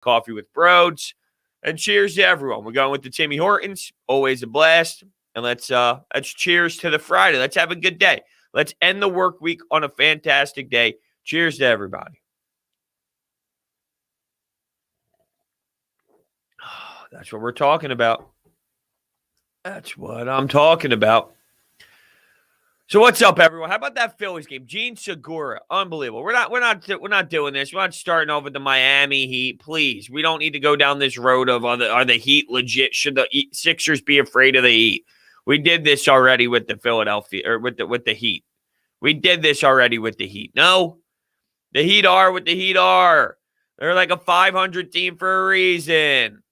Coffee with Broads. And cheers to everyone. We're going with the Timmy Hortons. Always a blast. And let's cheers to the Friday. Let's have a good day. Let's end the work week on a fantastic day. Cheers to everybody. That's what we're talking about. That's what I'm talking about. So what's up, everyone? How about that Phillies game? Jean Segura, unbelievable. We're not doing this. We're not starting off with the Miami Heat. Please, we don't need to go down this road of are the Heat legit? Should the Sixers be afraid of the Heat? We did this already with the Philadelphia or with the Heat. We did this already with the Heat. No, the Heat are what the Heat are. They're like a 500 team for a reason.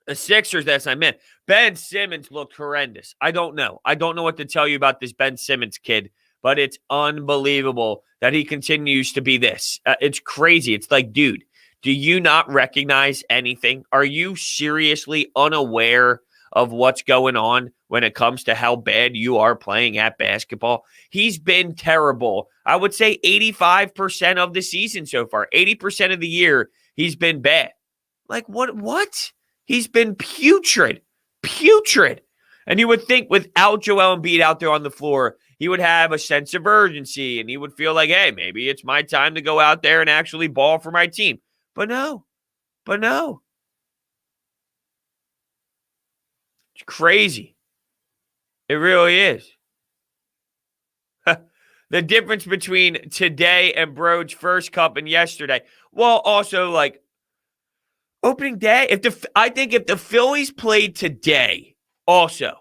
The Sixers, that's I meant. Ben Simmons looked horrendous. I don't know. I don't know what to tell you about this Ben Simmons kid, but it's unbelievable that he continues to be this. It's crazy. It's like, dude, do you not recognize anything? Are you seriously unaware of what's going on when it comes to how bad you are playing at basketball? He's been terrible. I would say 85% of the season so far. 80% of the year, he's been bad. Like, what? He's been putrid. And you would think without Joel Embiid out there on the floor, he would have a sense of urgency and he would feel like, hey, maybe it's my time to go out there and actually ball for my team. But no. It's crazy. It really is. The difference between today and Broad's first cup and yesterday. Well, also like, opening day, I think if the Phillies played today, also,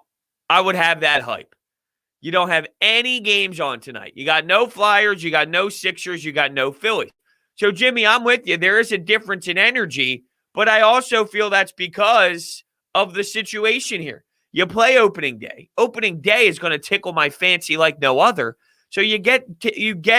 I would have that hype. You don't have any games on tonight. You got no Flyers, you got no Sixers, you got no Phillies. So, Jimmy, I'm with you. There is a difference in energy, but I also feel that's because of the situation here. You play opening day. Opening day is going to tickle my fancy like no other. So you get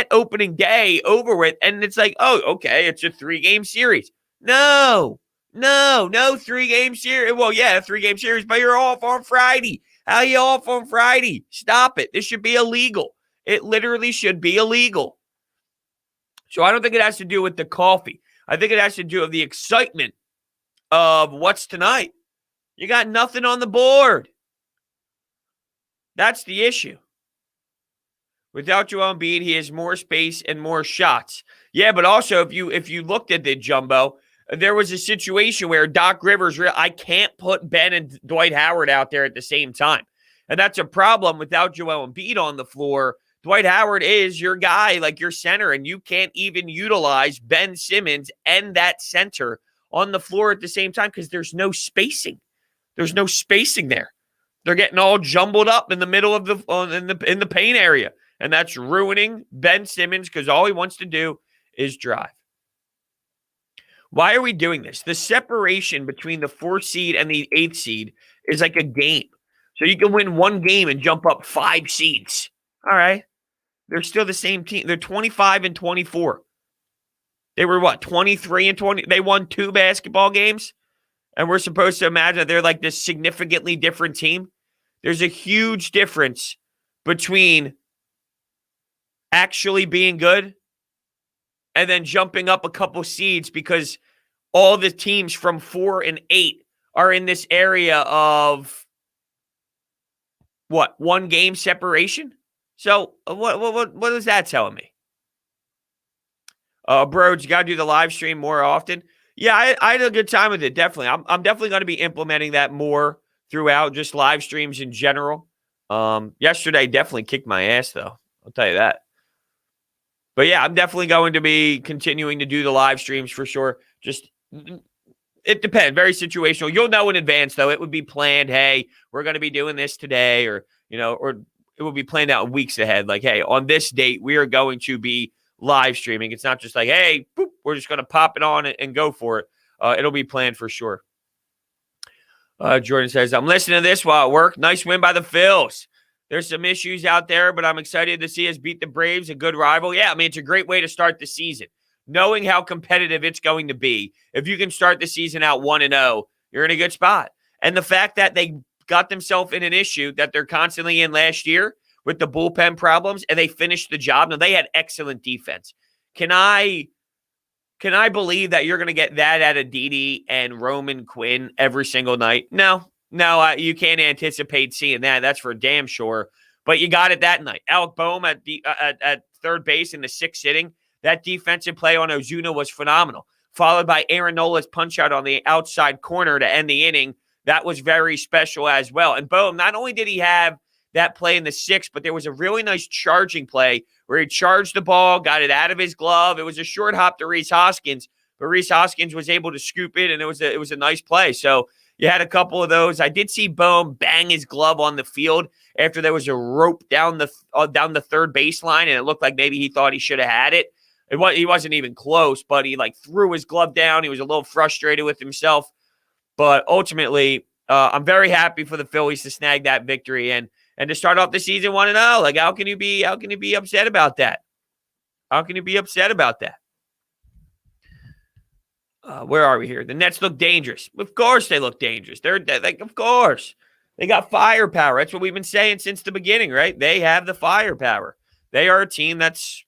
opening day over with, and it's like, oh, okay, it's a 3-game series. No 3-game series. Well, yeah, 3-game series, but you're off on Friday. How are you off on Friday? Stop it. This should be illegal. It literally should be illegal. So I don't think it has to do with the coffee. I think it has to do with the excitement of what's tonight. You got nothing on the board. That's the issue. Without Joel Embiid, he has more space and more shots. Yeah, but also if you looked at the jumbo, there was a situation where Doc Rivers, I can't put Ben and Dwight Howard out there at the same time. And that's a problem without Joel Embiid on the floor. Dwight Howard is your guy, like your center, and you can't even utilize Ben Simmons and that center on the floor at the same time because there's no spacing. There's no spacing there. They're getting all jumbled up in the middle of in the paint area. And that's ruining Ben Simmons because all he wants to do is drive. Why are we doing this? The separation between the 4th seed and the 8th seed is like a game. So you can win one game and jump up 5 seeds. All right. They're still the same team. They're 25 and 24. They were 23 and 20. They won 2 basketball games. And we're supposed to imagine that they're like this significantly different team. There's a huge difference between actually being good and then jumping up a couple seeds because all the teams from 4 and 8 are in this area of what? 1 game separation? So what is that telling me? Broads, you got to do the live stream more often. Yeah, I had a good time with it, definitely. I'm definitely going to be implementing that more throughout, just live streams in general. Yesterday definitely kicked my ass, though. I'll tell you that. But yeah, I'm definitely going to be continuing to do the live streams for sure. Just, it depends. Very situational. You'll know in advance, though. It would be planned. Hey, we're going to be doing this today, or it will be planned out weeks ahead. Like, hey, on this date, we are going to be live streaming. It's not just like, hey, boop, we're just going to pop it on and go for it. It'll be planned for sure. Jordan says, I'm listening to this while at work. Nice win by the Phils. There's some issues out there, but I'm excited to see us beat the Braves, a good rival. Yeah, I mean, it's a great way to start the season. Knowing how competitive it's going to be, if you can start the season out 1-0, you're in a good spot. And the fact that they got themselves in an issue that they're constantly in last year with the bullpen problems, and they finished the job. Now, they had excellent defense. Can I Can I believe that you're going to get that out of Didi and Roman Quinn every single night? No, you can't anticipate seeing that. That's for damn sure. But you got it that night. Alec Boehm at third base in the sixth inning. That defensive play on Ozuna was phenomenal. Followed by Aaron Nola's punch out on the outside corner to end the inning. That was very special as well. And Boehm, not only did he have that play in the sixth, but there was a really nice charging play where he charged the ball, got it out of his glove. It was a short hop to Rhys Hoskins, but Rhys Hoskins was able to scoop it, and it was a nice play. So you had a couple of those. I did see Boehm bang his glove on the field after there was a rope down the third baseline, and it looked like maybe he thought he should have had it. He wasn't even close, but he threw his glove down. He was a little frustrated with himself, but ultimately, I'm very happy for the Phillies to snag that victory and to start off the season 1-0. Like, how can you be upset about that? How can you be upset about that? Where are we here? The Nets look dangerous. Of course they look dangerous. They're like, of course. They got firepower. That's what we've been saying since the beginning, right? They have the firepower. They are a team that's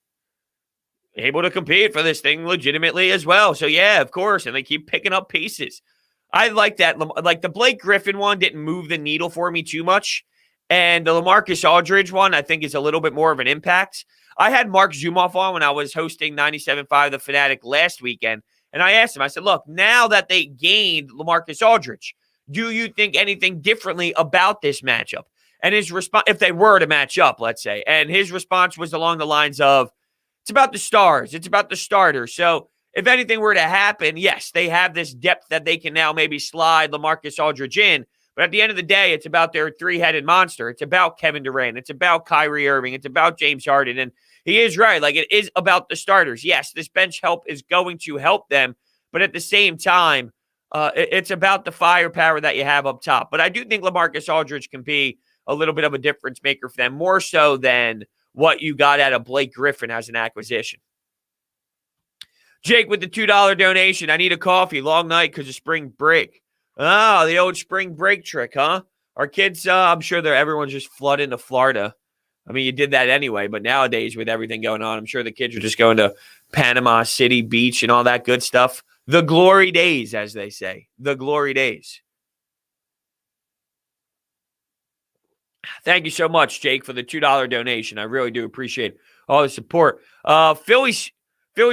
able to compete for this thing legitimately as well. So, yeah, of course. And they keep picking up pieces. I like that. Like, the Blake Griffin one didn't move the needle for me too much. And the LaMarcus Aldridge one, I think, is a little bit more of an impact. I had Mark Zumoff on when I was hosting 97.5 The Fanatic last weekend. And I asked him, I said, look, now that they gained LaMarcus Aldridge, do you think anything differently about this matchup? And his response, if they were to match up, let's say, and his response was along the lines of, it's about the stars. It's about the starters. So if anything were to happen, yes, they have this depth that they can now maybe slide LaMarcus Aldridge in. But at the end of the day, it's about their three-headed monster. It's about Kevin Durant. It's about Kyrie Irving. It's about James Harden. And he is right. Like, it is about the starters. Yes, this bench help is going to help them. But at the same time, it's about the firepower that you have up top. But I do think LaMarcus Aldridge can be a little bit of a difference maker for them, more so than what you got out of Blake Griffin as an acquisition. Jake with the $2 donation. I need a coffee. Long night because of spring break. Oh, the old spring break trick, huh? Our kids, I'm sure everyone's just flooding to Florida. I mean, you did that anyway, but nowadays with everything going on, I'm sure the kids are just going to Panama City Beach and all that good stuff. The glory days, as they say. The glory days. Thank you so much, Jake, for the $2 donation. I really do appreciate all the support. Philly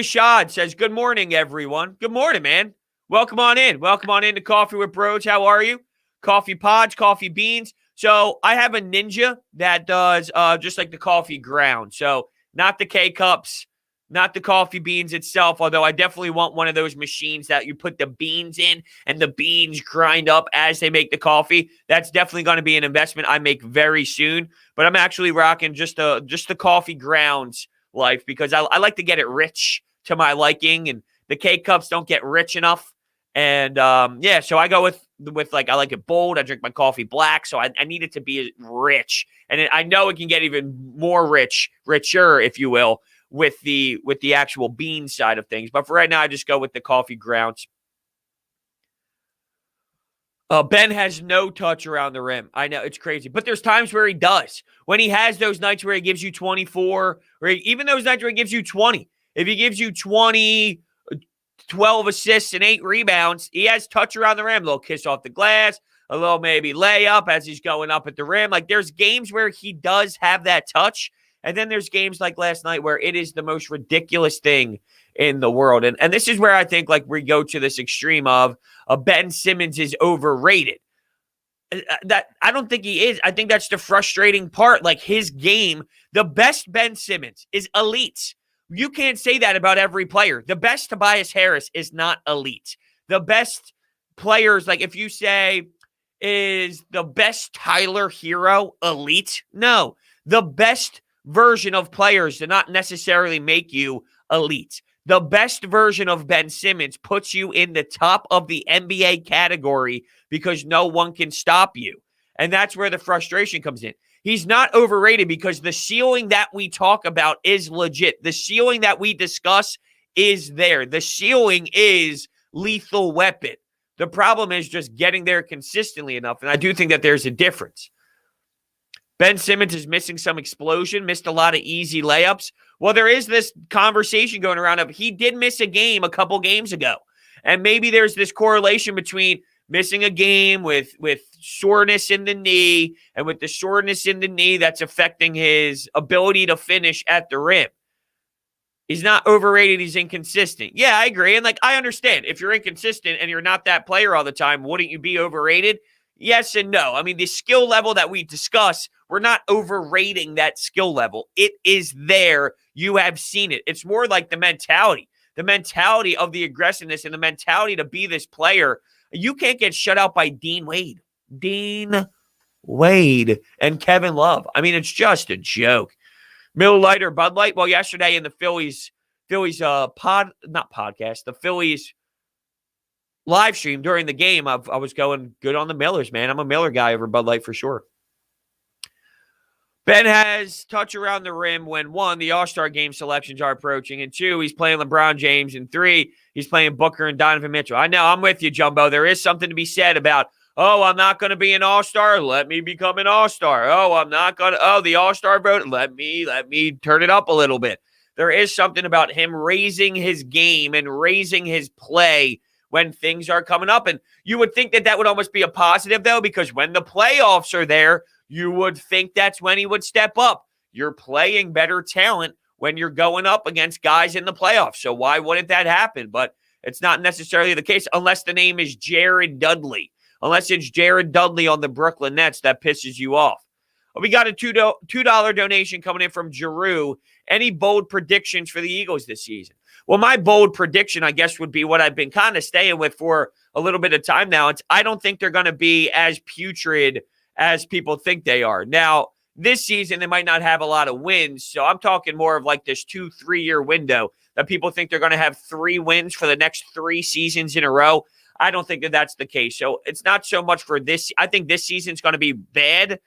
Shad says, good morning, everyone. Good morning, man. Welcome on in. Welcome on in to Coffee with Bros. How are you? Coffee pods, coffee beans. So I have a Ninja that does just like the coffee ground. So not the K-Cups, not the coffee beans itself, although I definitely want one of those machines that you put the beans in and the beans grind up as they make the coffee. That's definitely going to be an investment I make very soon. But I'm actually rocking just the coffee grounds life because I like to get it rich to my liking, and the K-Cups don't get rich enough. And so I go with like, I like it bold. I drink my coffee black, so I need it to be rich. And I know it can get even more richer, if you will, with the actual bean side of things. But for right now, I just go with the coffee grounds. Ben has no touch around the rim. I know, it's crazy. But there's times where he does. When he has those nights where he gives you 24, or even those nights where he gives you 20. If he gives you 20, 12 assists and 8 rebounds, he has touch around the rim. A little kiss off the glass, a little maybe layup as he's going up at the rim. Like, there's games where he does have that touch. And then there's games like last night where it is the most ridiculous thing in the world. And this is where I think, like, we go to this extreme of Ben Simmons is overrated. That I don't think he is. I think that's the frustrating part. Like, his game, the best Ben Simmons is elite. You can't say that about every player. The best Tobias Harris is not elite. The best players, like if you say, is the best Tyler Hero elite? No. The best version of players do not necessarily make you elite. The best version of Ben Simmons puts you in the top of the NBA category because no one can stop you. And that's where the frustration comes in. He's not overrated because the ceiling that we talk about is legit. The ceiling that we discuss is there. The ceiling is Lethal Weapon. The problem is just getting there consistently enough. And I do think that there's a difference. Ben Simmons is missing some explosion, missed a lot of easy layups. Well, there is this conversation going around of he did miss a game a couple games ago. And maybe there's this correlation between missing a game with soreness in the knee, and with the soreness in the knee, that's affecting his ability to finish at the rim. He's not overrated. He's inconsistent. Yeah, I agree. And I understand if you're inconsistent and you're not that player all the time, wouldn't you be overrated? Yes and no. I mean, the skill level that we discuss, we're not overrating that skill level. It is there. You have seen it. It's more like the mentality of the aggressiveness and the mentality to be this player. You can't get shut out by Dean Wade and Kevin Love. I mean, it's just a joke. Miller Lite or Bud Light? Well, yesterday in the Phillies live stream during the game, I was going good on the Millers, man. I'm a Miller guy over Bud Light for sure. Ben has touch around the rim when, 1, the All-Star game selections are approaching, and 2, he's playing LeBron James, and 3, he's playing Booker and Donovan Mitchell. I know, I'm with you, Jumbo. There is something to be said about, I'm not going to be an All-Star. Let me become an All-Star. I'm not going to, the All-Star vote. Let me turn it up a little bit. There is something about him raising his game and raising his play when things are coming up. And you would think that would almost be a positive, though, because when the playoffs are there, you would think that's when he would step up. You're playing better talent when you're going up against guys in the playoffs. So why wouldn't that happen? But it's not necessarily the case unless the name is Jared Dudley. Unless it's Jared Dudley on the Brooklyn Nets, that pisses you off. We got a $2 donation coming in from Giroux. Any bold predictions for the Eagles this season? Well, my bold prediction, I guess, would be what I've been kind of staying with for a little bit of time now. I don't think they're going to be as putrid as people think they are. Now, this season, they might not have a lot of wins, so I'm talking more of this 2-3 year window that people think they're going to have 3 wins for the next 3 seasons in a row. I don't think that that's the case. So it's not so much for this. I think this season's going to be bad,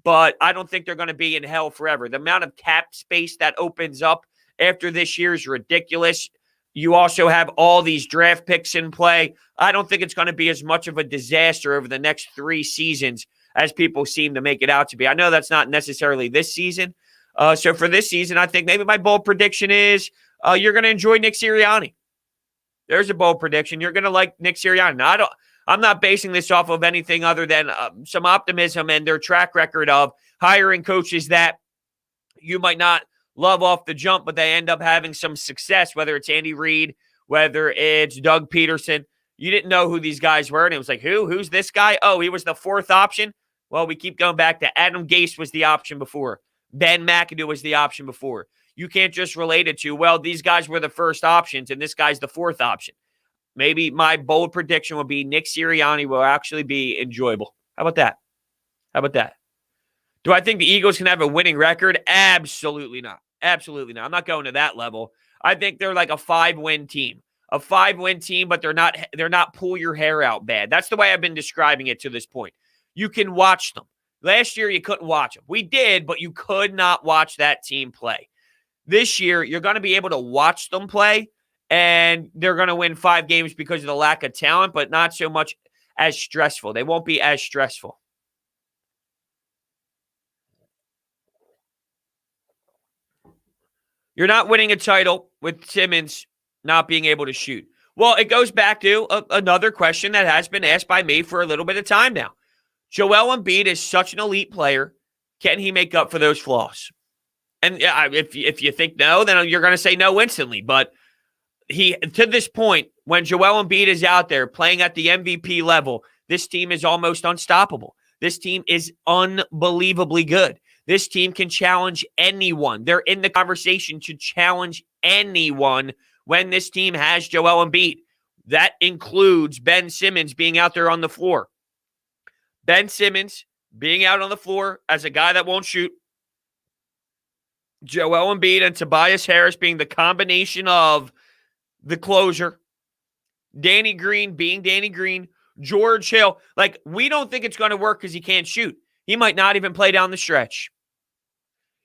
but I don't think they're going to be in hell forever. The amount of cap space that opens up after this year is ridiculous. You also have all these draft picks in play. I don't think it's going to be as much of a disaster over the next 3 seasons as people seem to make it out to be. I know that's not necessarily this season. So for this season, I think maybe my bold prediction is you're going to enjoy Nick Sirianni. There's a bold prediction. You're going to like Nick Sirianni. Now, I'm not basing this off of anything other than some optimism and their track record of hiring coaches that you might not love off the jump, but they end up having some success, whether it's Andy Reid, whether it's Doug Peterson. You didn't know who these guys were, and it was like, who's this guy? Oh, he was the 4th option? Well, we keep going back to Adam Gase was the option before. Ben McAdoo was the option before. You can't just relate it to, well, these guys were the first options and this guy's the 4th option. Maybe my bold prediction would be Nick Sirianni will actually be enjoyable. How about that? Do I think the Eagles can have a winning record? Absolutely not. Absolutely not. I'm not going to that level. I think they're like a 5-win team. A 5-win team, but they're not pull your hair out bad. That's the way I've been describing it to this point. You can watch them. Last year, you couldn't watch them. We did, but you could not watch that team play. This year, you're going to be able to watch them play, and they're going to win 5 games because of the lack of talent, but not so much as stressful. They won't be as stressful. You're not winning a title with Simmons not being able to shoot. Well, it goes back to another question that has been asked by me for a little bit of time now. Joel Embiid is such an elite player. Can he make up for those flaws? And if you think no, then you're going to say no instantly. But to this point, when Joel Embiid is out there playing at the MVP level, this team is almost unstoppable. This team is unbelievably good. This team can challenge anyone. They're in the conversation to challenge anyone when this team has Joel Embiid. That includes Ben Simmons being out there on the floor. Ben Simmons being out on the floor as a guy that won't shoot. Joel Embiid and Tobias Harris being the combination of the closer. Danny Green being Danny Green. George Hill. Like, we don't think it's going to work because he can't shoot. He might not even play down the stretch.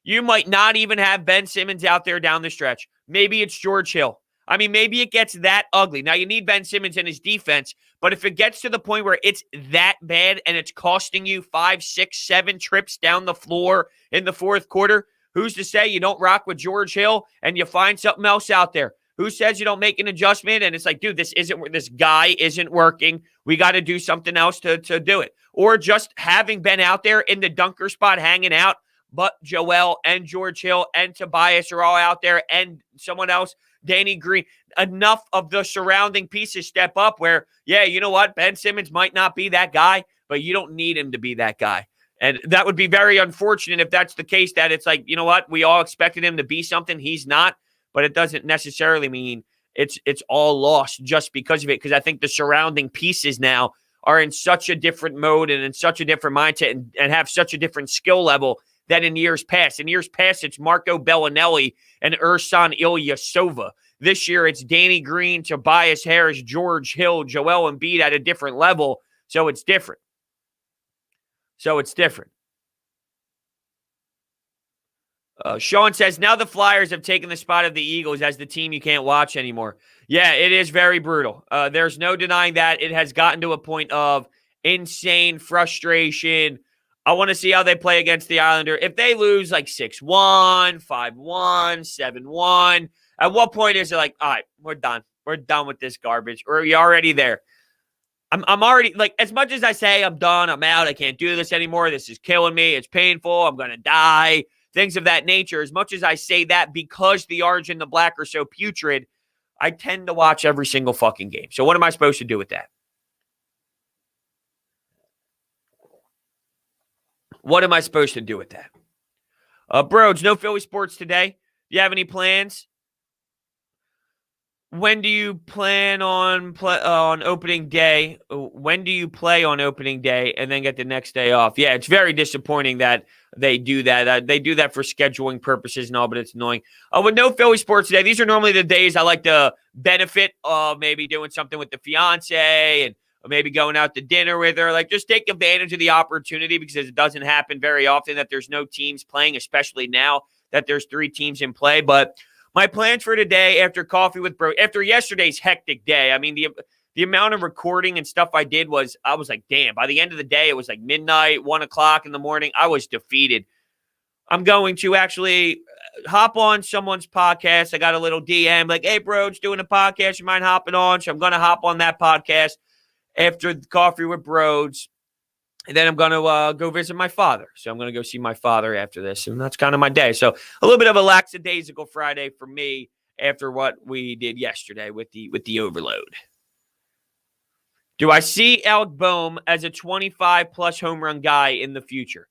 You might not even have Ben Simmons out there down the stretch. Maybe it's George Hill. I mean, maybe it gets that ugly. Now, you need Ben Simmons and his defense, but if it gets to the point where it's that bad and it's costing you 5, 6, 7 trips down the floor in the fourth quarter, Who's to say you don't rock with George Hill and you find something else out there? Who says you don't make an adjustment and it's like, dude, this guy isn't working. We got to do something else to do it. Or just having been out there in the dunker spot hanging out, but Joel and George Hill and Tobias are all out there and someone else, Danny Green. Enough of the surrounding pieces step up where, yeah, you know what? Ben Simmons might not be that guy, but you don't need him to be that guy. And that would be very unfortunate if that's the case, that it's like, you know what? We all expected him to be something. He's not. But it doesn't necessarily mean it's all lost just because of it, because I think the surrounding pieces now are in such a different mode and in such a different mindset and have such a different skill level than in years past. In years past, it's Marco Bellinelli and Ersan Ilyasova. This year, it's Danny Green, Tobias Harris, George Hill, Joel Embiid at a different level. So it's different. Sean says, now the Flyers have taken the spot of the Eagles as the team you can't watch anymore. Yeah, it is very brutal. There's no denying that. It has gotten to a point of insane frustration. I want to see how they play against the Islanders. If they lose like 6-1, 5-1, 7-1, at what point is it like, all right, we're done. We're done with this garbage. Or are you already there? I'm already, like, as much as I say I'm done, I'm out, I can't do this anymore, this is killing me, it's painful, I'm going to die, things of that nature. As much as I say that, because the orange and the black are so putrid, I tend to watch every single fucking game. So what am I supposed to do with that? What am I supposed to do with that? Broads, no Philly sports today. Do you have any plans? When do you plan on opening day? When do you play on opening day and then get the next day off? Yeah, it's very disappointing that they do that. They do that for scheduling purposes and all, but it's annoying. With no Philly sports today, these are normally the days I like to benefit of maybe doing something with the fiance and maybe going out to dinner with her. Like, just take advantage of the opportunity, because it doesn't happen very often that there's no teams playing, especially now that there's 3 teams in play. But my plans for today, after coffee with bro, after yesterday's hectic day, I mean, the amount of recording and stuff I did I was like, damn, by the end of the day, it was like midnight, 1 o'clock in the morning. I was defeated. I'm going to actually hop on someone's podcast. I got a little DM like, hey, bro, it's doing a podcast. You mind hopping on? So I'm going to hop on that podcast after coffee with Broads. And then I'm going to go visit my father. So I'm going to go see my father after this. And that's kind of my day. So a little bit of a lackadaisical Friday for me after what we did yesterday with the overload. Do I see Alec Boehm as a 25-plus home run guy in the future?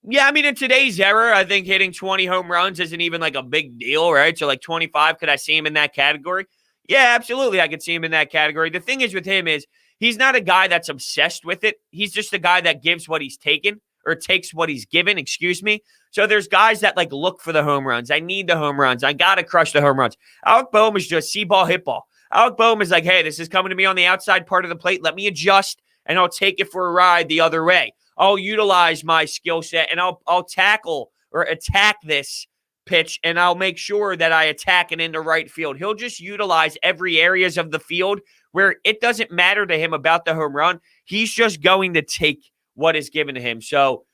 Yeah, I mean, in today's era, I think hitting 20 home runs isn't even like a big deal, right? So like 25, could I see him in that category? Yeah, absolutely. I could see him in that category. The thing is with him is, he's not a guy that's obsessed with it. He's just a guy that gives what he's taken, or takes what he's given, excuse me. So there's guys that like look for the home runs. I need the home runs. I got to crush the home runs. Alec Boehm is just see ball, hit ball. Alec Boehm is like, hey, this is coming to me on the outside part of the plate. Let me adjust, and I'll take it for a ride the other way. I'll utilize my skill set, and I'll tackle or attack this pitch, and I'll make sure that I attack it into right field. He'll just utilize every areas of the field where it doesn't matter to him about the home run. He's just going to take what is given to him. So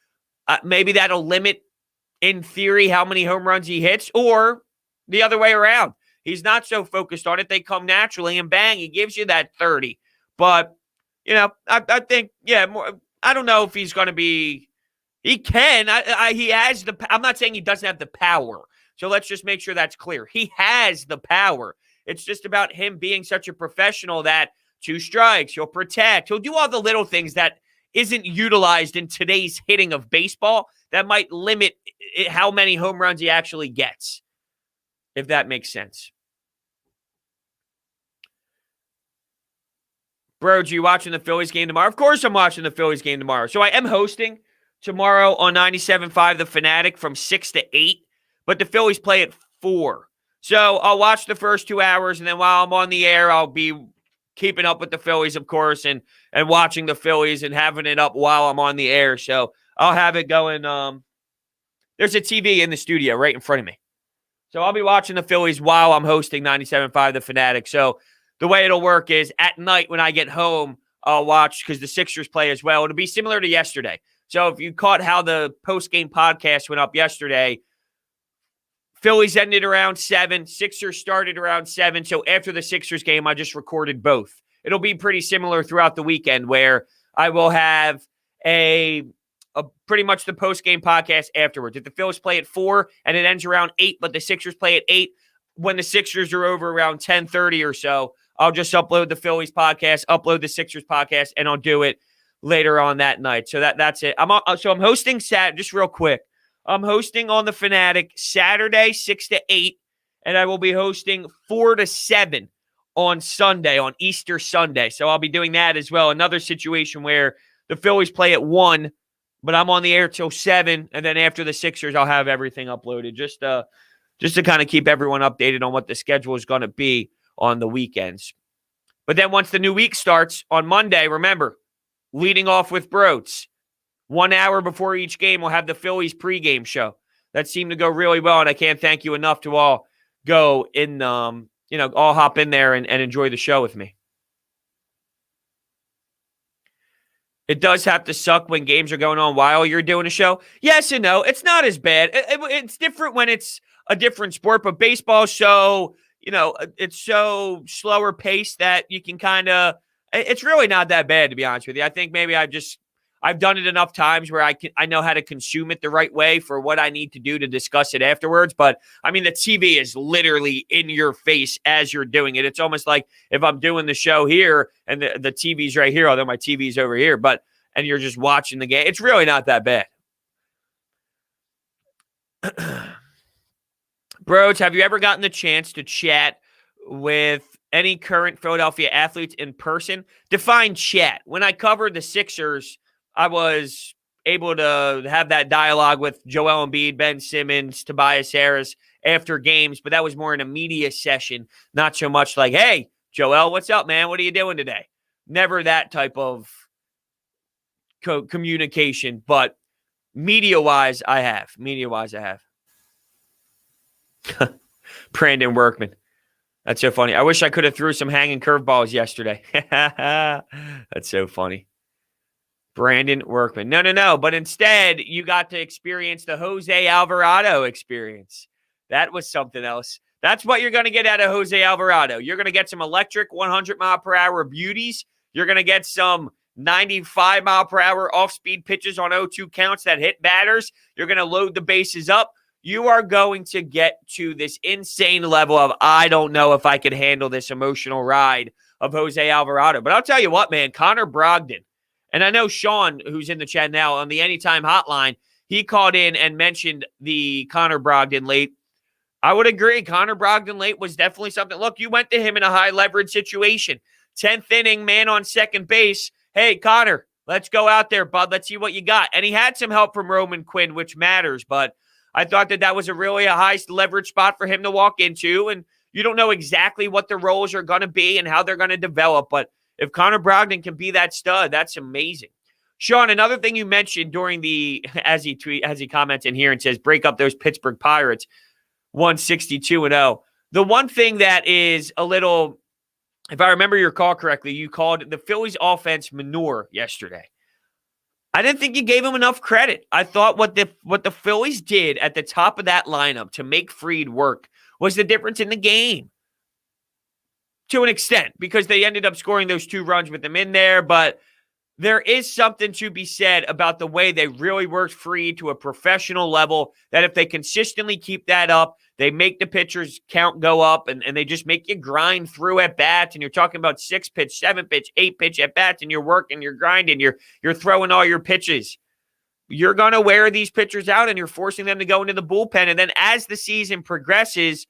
maybe that'll limit, in theory, how many home runs he hits, or the other way around. He's not so focused on it. They come naturally, and bang, he gives you that 30. But, you know, I think, yeah, more. I don't know if he's going to be – he can. He has the – I'm not saying he doesn't have the power. So let's just make sure that's clear. He has the power. It's just about him being such a professional that 2 strikes, he'll protect. He'll do all the little things that isn't utilized in today's hitting of baseball that might limit how many home runs he actually gets, if that makes sense. Bro, are you watching the Phillies game tomorrow? Of course I'm watching the Phillies game tomorrow. So I am hosting tomorrow on 97.5 The Fanatic from 6 to 8, but the Phillies play at 4. So I'll watch the first 2 hours, and then while I'm on the air, I'll be keeping up with the Phillies, of course, and watching the Phillies and having it up while I'm on the air. So I'll have it going. There's a TV in the studio right in front of me. So I'll be watching the Phillies while I'm hosting 97.5 The Fanatic. So the way it'll work is at night when I get home, I'll watch, because the Sixers play as well. It'll be similar to yesterday. So if you caught how the post-game podcast went up yesterday, Phillies ended around 7. Sixers started around 7. So after the Sixers game, I just recorded both. It'll be pretty similar throughout the weekend where I will have a pretty much the post-game podcast afterwards. If the Phillies play at 4 and it ends around 8, but the Sixers play at 8, when the Sixers are over around 10:30 or so, I'll just upload the Phillies podcast, upload the Sixers podcast, and I'll do it later on that night. So that's it. I'm hosting just real quick. I'm hosting on the Fanatic Saturday 6 to 8, and I will be hosting 4 to 7 on Sunday, on Easter Sunday. So I'll be doing that as well. Another situation where the Phillies play at 1, but I'm on the air till 7, and then after the Sixers, I'll have everything uploaded just to kind of keep everyone updated on what the schedule is going to be on the weekends. But then once the new week starts on Monday, remember, leading off with Broads. 1 hour before each game, we'll have the Phillies pregame show. That seemed to go really well, and I can't thank you enough to all go in, all hop in there and enjoy the show with me. It does have to suck when games are going on while you're doing a show. Yes and no. It's not as bad. It's different when it's a different sport, but baseball so, it's so slower paced that you can it's really not that bad, to be honest with you. I think maybe I've done it enough times where I know how to consume it the right way for what I need to do to discuss it afterwards. But I mean, the TV is literally in your face as you're doing it. It's almost like if I'm doing the show here and the TV's right here, although my TV's over here, and you're just watching the game. It's really not that bad. Bros, have you ever gotten the chance to chat with any current Philadelphia athletes in person? Define chat. When I covered the Sixers, I was able to have that dialogue with Joel Embiid, Ben Simmons, Tobias Harris after games, but that was more in a media session, not so much like, hey, Joel, what's up, man? What are you doing today? Never that type of communication, but media-wise, I have. Brandon Workman. That's so funny. I wish I could have threw some hanging curveballs yesterday. That's so funny. Brandon Workman. No. But instead, you got to experience the Jose Alvarado experience. That was something else. That's what you're going to get out of Jose Alvarado. You're going to get some electric 100-mile-per-hour beauties. You're going to get some 95-mile-per-hour off-speed pitches on 0-2 counts that hit batters. You're going to load the bases up. You are going to get to this insane level of, I don't know if I could handle this emotional ride of Jose Alvarado. But I'll tell you what, man, Connor Brogdon, and I know Sean, who's in the chat now on the Anytime Hotline, he called in and mentioned the Connor Brogdon late. I would agree. Connor Brogdon late was definitely something. Look, you went to him in a high leverage situation. 10th inning, man on second base. Hey, Connor, let's go out there, bud. Let's see what you got. And he had some help from Roman Quinn, which matters, but I thought that was a high leverage spot for him to walk into, and you don't know exactly what the roles are going to be and how they're going to develop, but if Connor Brogdon can be that stud, that's amazing. Sean, another thing you mentioned during as he comments in here and says, break up those Pittsburgh Pirates, 162-0. The one thing that is a little, if I remember your call correctly, you called the Phillies offense manure yesterday. I didn't think you gave him enough credit. I thought what the Phillies did at the top of that lineup to make Fried work was the difference in the game. To an extent, because they ended up scoring those 2 runs with them in there, but there is something to be said about the way they really worked Fried to a professional level, that if they consistently keep that up, they make the pitchers count go up, and they just make you grind through at bats. And you're talking about 6-pitch, 7-pitch, 8-pitch at bats, and you're working, you're grinding, you're throwing all your pitches. You're going to wear these pitchers out, and you're forcing them to go into the bullpen. And then as the season progresses,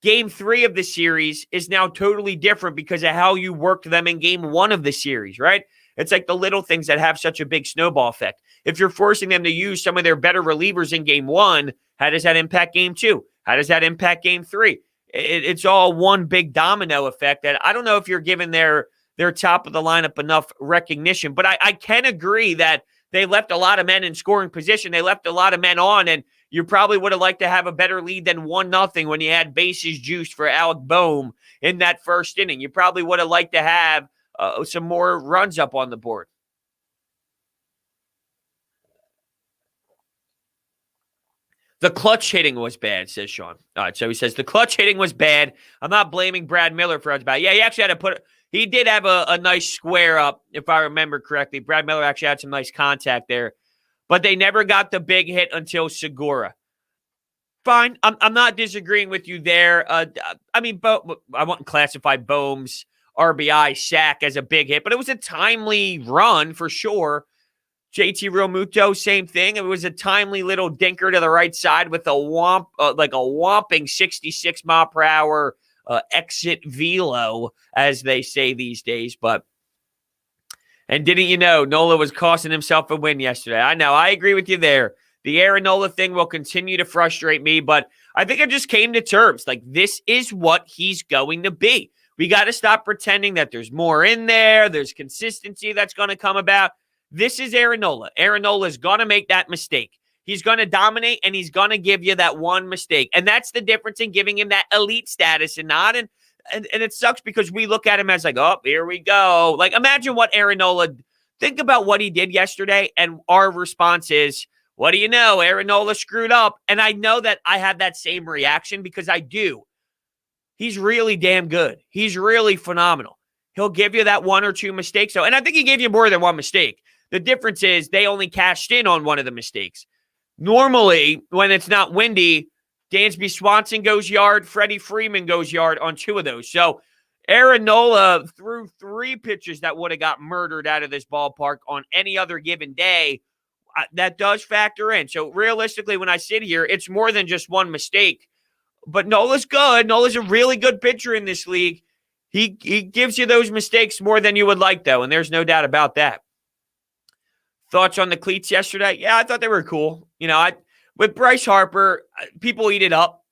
Game 3 of the series is now totally different because of how you worked them in Game 1 of the series, right? It's like the little things that have such a big snowball effect. If you're forcing them to use some of their better relievers in Game 1, how does that impact Game 2? How does that impact Game 3? It's all one big domino effect that I don't know if you're giving their top of the lineup enough recognition. But I can agree that they left a lot of men in scoring position. They left a lot of men on, and you probably would have liked to have a better lead than 1-0 when you had bases juiced for Alec Boehm in that first inning. You probably would have liked to have some more runs up on the board. The clutch hitting was bad, says Sean. All right, so he says the clutch hitting was bad. I'm not blaming Brad Miller for it. Yeah, he actually had to he did have a nice square up, if I remember correctly. Brad Miller actually had some nice contact there, but they never got the big hit until Segura. Fine, I'm not disagreeing with you there. I mean, I wouldn't classify Bohm's RBI sack as a big hit, but it was a timely run for sure. JT Realmuto, same thing. It was a timely little dinker to the right side with a whopping 66 mile per hour exit velo, as they say these days. And didn't you know, Nola was costing himself a win yesterday? I know. I agree with you there. The Aaron Nola thing will continue to frustrate me, but I think I just came to terms. Like, this is what he's going to be. We got to stop pretending that there's more in there. There's consistency that's going to come about. This is Aaron Nola. Aaron Nola is going to make that mistake. He's going to dominate, and he's going to give you that one mistake. And that's the difference in giving him that elite status and not. And it sucks because we look at him as like, oh, here we go. Like, imagine what Aaron Nola, think about what he did yesterday, and our response is, what do you know? Aaron Nola screwed up. And I know that I have that same reaction because I do. He's really damn good. He's really phenomenal. He'll give you that one or two mistakes. And I think he gave you more than one mistake. The difference is they only cashed in on one of the mistakes. Normally, when it's not windy, Dansby Swanson goes yard, Freddie Freeman goes yard on two of those. So Aaron Nola threw 3 pitches that would have got murdered out of this ballpark on any other given day. That does factor in. So realistically, when I sit here, it's more than just one mistake. But Nola's good. Nola's a really good pitcher in this league. He gives you those mistakes more than you would like, though, and there's no doubt about that. Thoughts on the cleats yesterday? Yeah, I thought they were cool. You know, with Bryce Harper, people eat it up.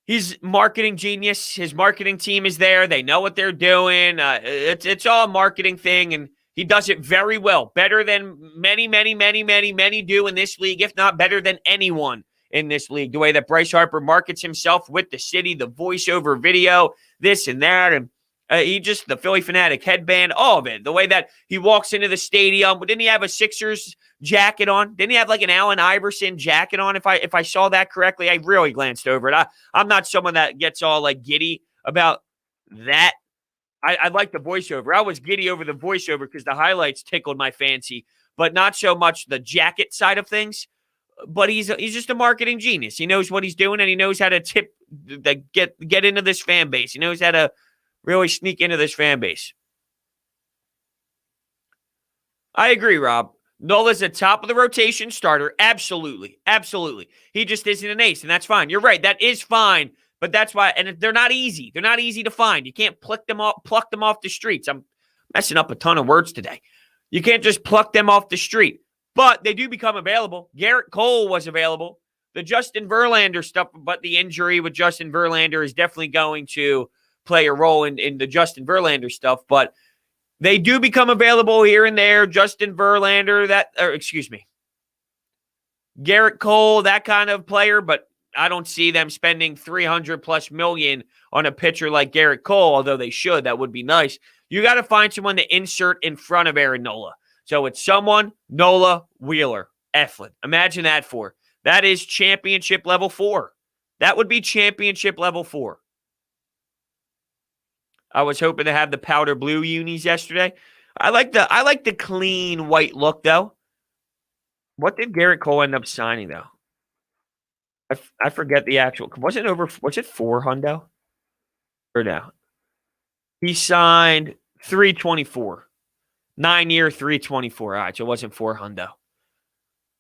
He's marketing genius. His marketing team is there. They know what they're doing. It's all a marketing thing, and he does it very well. Better than many do in this league, if not better than anyone in this league. The way that Bryce Harper markets himself with the city, the voiceover video, this and that, and the Philly Fanatic headband, all of it. The way that he walks into the stadium. Didn't he have a Sixers jacket on? Didn't he have like an Allen Iverson jacket on? If I saw that correctly, I really glanced over it. I'm not someone that gets all like giddy about that. I like the voiceover. I was giddy over the voiceover because the highlights tickled my fancy, but not so much the jacket side of things. But he's just a marketing genius. He knows what he's doing, and he knows how to get into this fan base. He knows how to really sneak into this fan base. I agree, Rob. Nola's a top of the rotation starter. Absolutely. Absolutely. He just isn't an ace, and that's fine. You're right. That is fine. But that's why, and they're not easy. They're not easy to find. You can't pluck them off the streets. I'm messing up a ton of words today. You can't just pluck them off the street. But they do become available. Garrett Cole was available. The Justin Verlander stuff, but the injury with Justin Verlander is definitely going to play a role in the Justin Verlander stuff. But they do become available here and there. Justin Verlander, Garrett Cole, that kind of player, but I don't see them spending $300+ million on a pitcher like Garrett Cole, although they should. That would be nice. You got to find someone to insert in front of Aaron Nola. So it's someone, Nola, Wheeler, Eflin. Imagine that that is championship level 4. That would be championship level 4. I was hoping to have the powder blue unis yesterday. I like the clean white look, though. What did Garrett Cole end up signing, though? I forget the actual. Was it 4 hundo? Or no? He signed 324. 9-year, 324. All right, so it wasn't 4 hundo.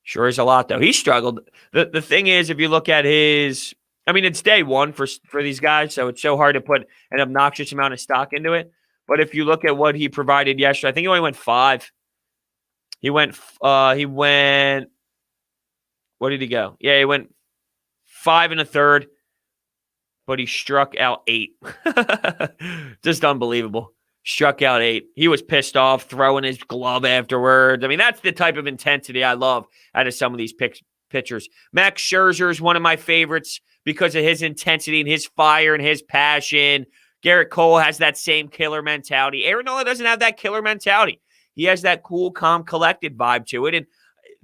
Sure is a lot, though. He struggled. The thing is, if you look at his, I mean, it's day one for these guys, so it's so hard to put an obnoxious amount of stock into it. But if you look at what he provided yesterday, I think he only went 5. He went, what did he go? Yeah, he went 5 1/3, but he struck out 8. Just unbelievable. Struck out 8. He was pissed off, throwing his glove afterwards. I mean, that's the type of intensity I love out of some of these pitchers. Max Scherzer is one of my favorites because of his intensity and his fire and his passion. Garrett Cole has that same killer mentality. Aaron Nola doesn't have that killer mentality. He has that cool, calm, collected vibe to it. And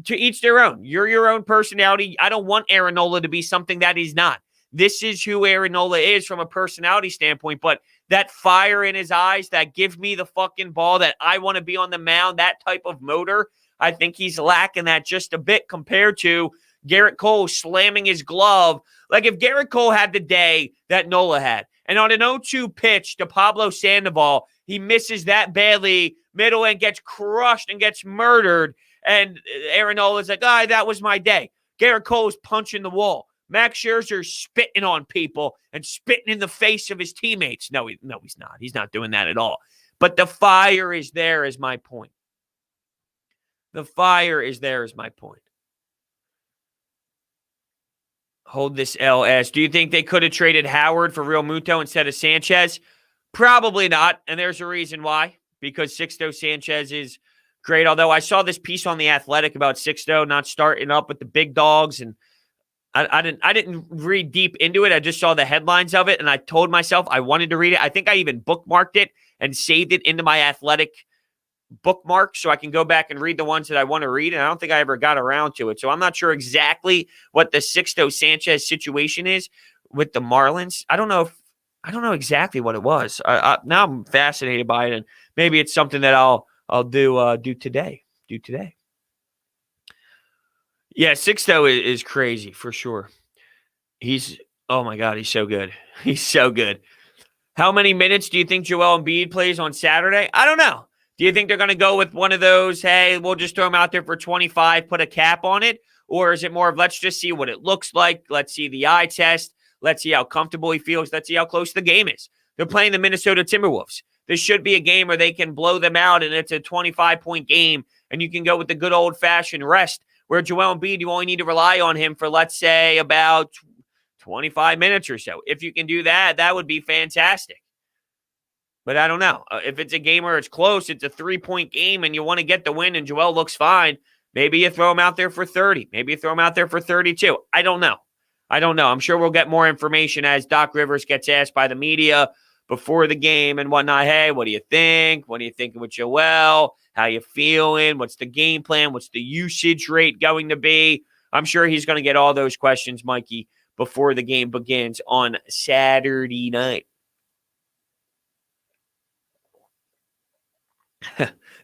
to each their own. You're your own personality. I don't want Aaron Nola to be something that he's not. This is who Aaron Nola is from a personality standpoint, but that fire in his eyes, that give me the fucking ball, that I want to be on the mound, that type of motor, I think he's lacking that just a bit compared to Garrett Cole slamming his glove. Like if Garrett Cole had the day that Nola had, and on an 0-2 pitch to Pablo Sandoval, he misses that badly, middle and gets crushed and gets murdered, and Aaron Nola's like, that was my day. Garrett Cole's punching the wall. Max Scherzer's spitting on people and spitting in the face of his teammates. No, he's not. He's not doing that at all. But the fire is there is my point. The fire is there is my point. Hold this LS. Do you think they could have traded Howard for Real Muto instead of Sanchez? Probably not. And there's a reason why. Because Sixto Sanchez is great. Although I saw this piece on The Athletic about Sixto not starting up with the big dogs, and I didn't read deep into it. I just saw the headlines of it, and I told myself I wanted to read it. I think I even bookmarked it and saved it into my Athletic bookmark so I can go back and read the ones that I want to read, and I don't think I ever got around to it. So I'm not sure exactly what the Sixto Sanchez situation is with the Marlins. I don't know exactly what it was. Now I'm fascinated by it, and maybe it's something that I'll do today. Yeah, Sixto is crazy for sure. Oh my God, he's so good. He's so good. How many minutes do you think Joel Embiid plays on Saturday? I don't know. Do you think they're going to go with one of those, hey, we'll just throw him out there for 25, put a cap on it? Or is it more of, let's just see what it looks like. Let's see the eye test. Let's see how comfortable he feels. Let's see how close the game is. They're playing the Minnesota Timberwolves. This should be a game where they can blow them out, and it's a 25-point game, and you can go with the good old-fashioned rest, where Joel Embiid, you only need to rely on him for, let's say, about 25 minutes or so. If you can do that, that would be fantastic. But I don't know. If it's a game where it's close, it's a 3-point game, and you want to get the win, and Joel looks fine, maybe you throw him out there for 30. Maybe you throw him out there for 32. I don't know. I'm sure we'll get more information as Doc Rivers gets asked by the media before the game and whatnot. Hey, what do you think? What are you thinking with Joel? How you feeling? What's the game plan? What's the usage rate going to be? I'm sure he's going to get all those questions, Mikey, before the game begins on Saturday night.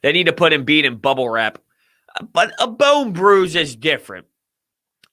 They need to put Embiid in bubble wrap. But a bone bruise is different.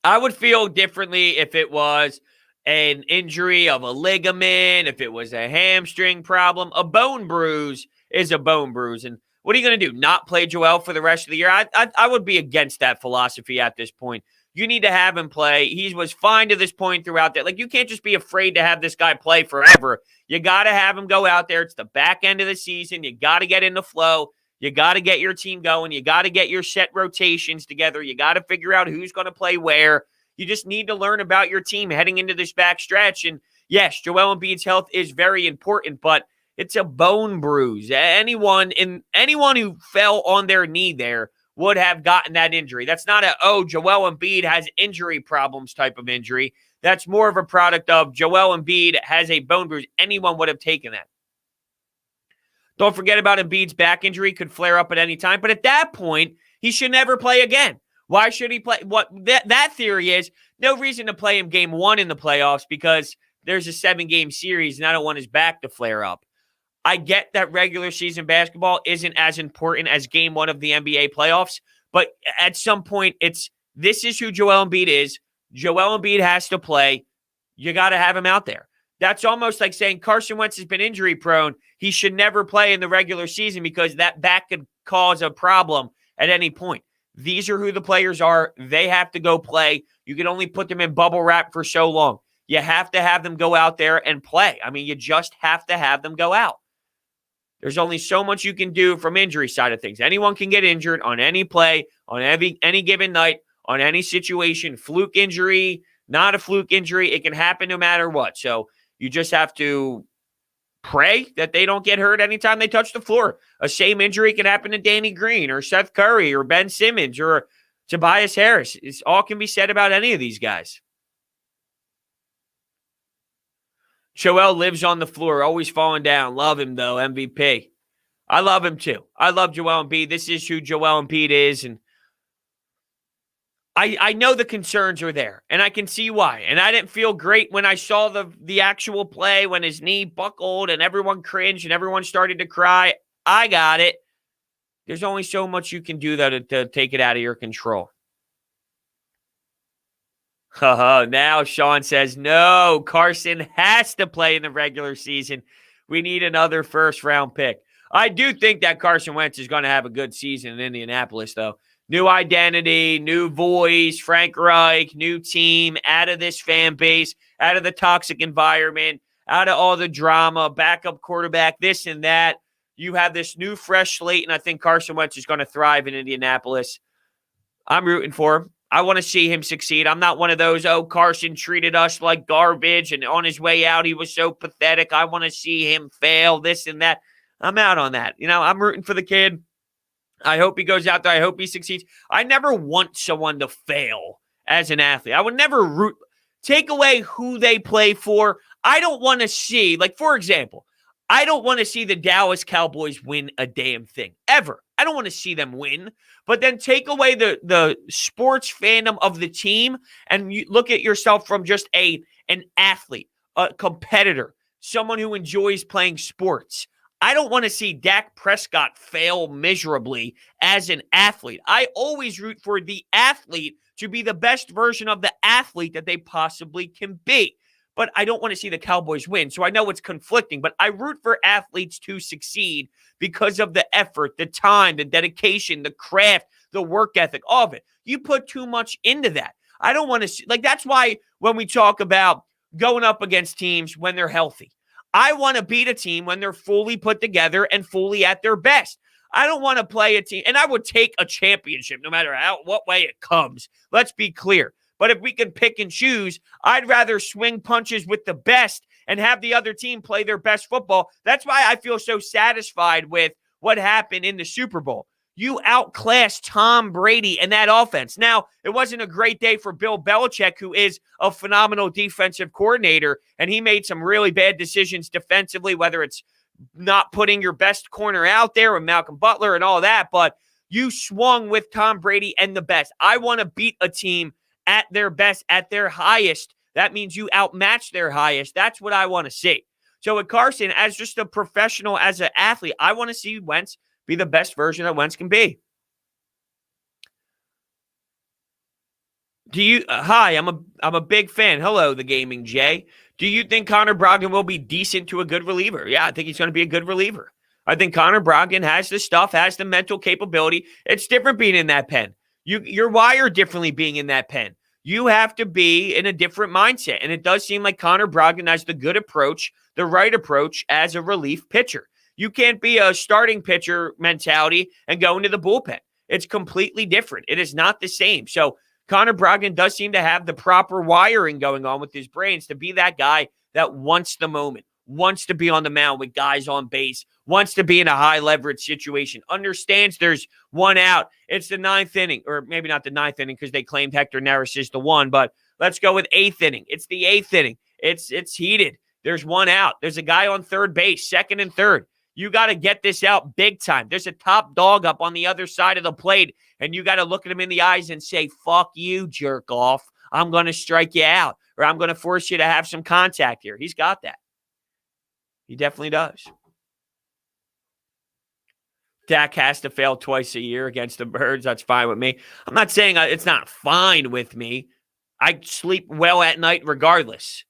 I would feel differently if it was an injury of a ligament, if it was a hamstring problem. A bone bruise is a bone bruise. And what are you going to do? Not play Joel for the rest of the year? I would be against that philosophy at this point. You need to have him play. He was fine to this point throughout that. Like, you can't just be afraid to have this guy play forever. You got to have him go out there. It's the back end of the season. You got to get in the flow. You got to get your team going. You got to get your set rotations together. You got to figure out who's going to play where. You just need to learn about your team heading into this back stretch. And yes, Joel Embiid's health is very important, but it's a bone bruise. Anyone who fell on their knee there would have gotten that injury. That's not Joel Embiid has injury problems type of injury. That's more of a product of Joel Embiid has a bone bruise. Anyone would have taken that. Don't forget about Embiid's back injury, could flare up at any time. But at that point, he should never play again. Why should he play? What that theory is, no reason to play him game 1 in the playoffs because there's a 7-game series and I don't want his back to flare up. I get that regular season basketball isn't as important as game 1 of the NBA playoffs, but at some point, this is who Joel Embiid is. Joel Embiid has to play. You got to have him out there. That's almost like saying Carson Wentz has been injury prone. He should never play in the regular season because that back could cause a problem at any point. These are who the players are. They have to go play. You can only put them in bubble wrap for so long. You have to have them go out there and play. I mean, you just have to have them go out. There's only so much you can do from injury side of things. Anyone can get injured on any play, on any given night, on any situation. Fluke injury, not a fluke injury. It can happen no matter what. So you just have to pray that they don't get hurt anytime they touch the floor. A same injury can happen to Danny Green or Seth Curry or Ben Simmons or Tobias Harris. It's all can be said about any of these guys. Joel lives on the floor, always falling down. Love him, though, MVP. I love him, too. I love Joel Embiid. This is who Joel Embiid is. And I know the concerns are there, and I can see why. And I didn't feel great when I saw the actual play when his knee buckled and everyone cringed and everyone started to cry. I got it. There's only so much you can do, though, to take it out of your control. Now Sean says, no, Carson has to play in the regular season. We need another first-round pick. I do think that Carson Wentz is going to have a good season in Indianapolis, though. New identity, new voice, Frank Reich, new team, out of this fan base, out of the toxic environment, out of all the drama, backup quarterback, this and that. You have this new, fresh slate, and I think Carson Wentz is going to thrive in Indianapolis. I'm rooting for him. I want to see him succeed. I'm not one of those, Carson treated us like garbage, and on his way out, he was so pathetic. I want to see him fail, this and that. I'm out on that. I'm rooting for the kid. I hope he goes out there. I hope he succeeds. I never want someone to fail as an athlete. I would never take away who they play for. I don't want to see, for example, I don't want to see the Dallas Cowboys win a damn thing, ever. I don't want to see them win. But then take away the sports fandom of the team and you look at yourself from just an athlete, a competitor, someone who enjoys playing sports. I don't want to see Dak Prescott fail miserably as an athlete. I always root for the athlete to be the best version of the athlete that they possibly can be. But I don't want to see the Cowboys win. So I know it's conflicting, but I root for athletes to succeed because of the effort, the time, the dedication, the craft, the work ethic, all of it. You put too much into that. I don't want to see, that's why when we talk about going up against teams when they're healthy, I want to beat a team when they're fully put together and fully at their best. I don't want to play a team, and I would take a championship no matter what way it comes. Let's be clear. But if we can pick and choose, I'd rather swing punches with the best and have the other team play their best football. That's why I feel so satisfied with what happened in the Super Bowl. You outclassed Tom Brady and that offense. Now, it wasn't a great day for Bill Belichick, who is a phenomenal defensive coordinator, and he made some really bad decisions defensively, whether it's not putting your best corner out there with Malcolm Butler and all that, but you swung with Tom Brady and the best. I want to beat a team at their best, at their highest. That means you outmatch their highest. That's what I want to see. So with Carson, as just a professional, as an athlete, I want to see Wentz be the best version that Wentz can be. Hi, I'm a big fan. Hello, the Gaming Jay. Do you think Connor Brogdon will be decent to a good reliever? Yeah, I think he's going to be a good reliever. I think Connor Brogdon has the stuff, has the mental capability. It's different being in that pen. You're wired differently being in that pen. You have to be in a different mindset. And it does seem like Connor Brogdon has the good approach, the right approach as a relief pitcher. You can't be a starting pitcher mentality and go into the bullpen. It's completely different. It is not the same. So Connor Brogdon does seem to have the proper wiring going on with his brains to be that guy that wants the moment, wants to be on the mound with guys on base, wants to be in a high leverage situation, understands there's one out. It's the ninth inning, or maybe not the ninth inning because they claimed Hector Neris is the one, but let's go with eighth inning. It's the eighth inning. It's heated. There's one out. There's a guy on third base, second and third. You got to get this out big time. There's a top dog up on the other side of the plate, and you got to look at him in the eyes and say, fuck you, jerk off. I'm going to strike you out, or I'm going to force you to have some contact here. He's got that. He definitely does. Dak has to fail twice a year against the Birds. That's fine with me. I'm not saying it's not fine with me. I sleep well at night regardless.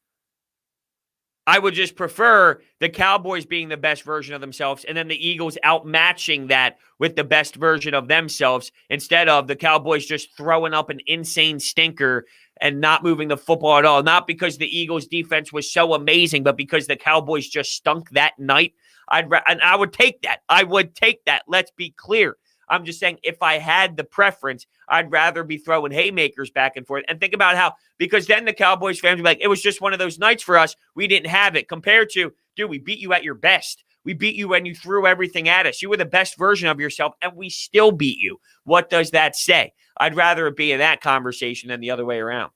I would just prefer the Cowboys being the best version of themselves and then the Eagles outmatching that with the best version of themselves instead of the Cowboys just throwing up an insane stinker and not moving the football at all. Not because the Eagles defense was so amazing, but because the Cowboys just stunk that night. I would take that. I would take that. Let's be clear. I'm just saying if I had the preference, I'd rather be throwing haymakers back and forth. And think about how, because then the Cowboys fans would be like, it was just one of those nights for us. We didn't have it compared to, dude, we beat you at your best. We beat you when you threw everything at us. You were the best version of yourself, and we still beat you. What does that say? I'd rather it be in that conversation than the other way around.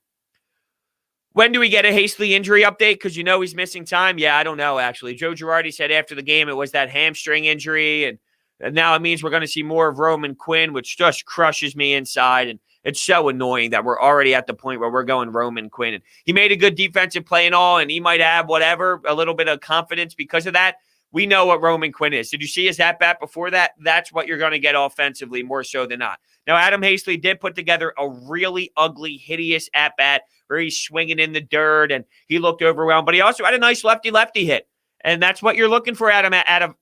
When do we get a Hasty injury update? Because you know he's missing time. Yeah, I don't know, actually. Joe Girardi said after the game it was that hamstring injury, and And now it means we're going to see more of Roman Quinn, which just crushes me inside. And it's so annoying that we're already at the point where we're going Roman Quinn. And he made a good defensive play and all, and he might have whatever, a little bit of confidence because of that. We know what Roman Quinn is. Did you see his at-bat before that? That's what you're going to get offensively more so than not. Now, Adam Hazley did put together a really ugly, hideous at-bat where he's swinging in the dirt and he looked overwhelmed, but he also had a nice lefty-lefty hit. And that's what you're looking for out of Adam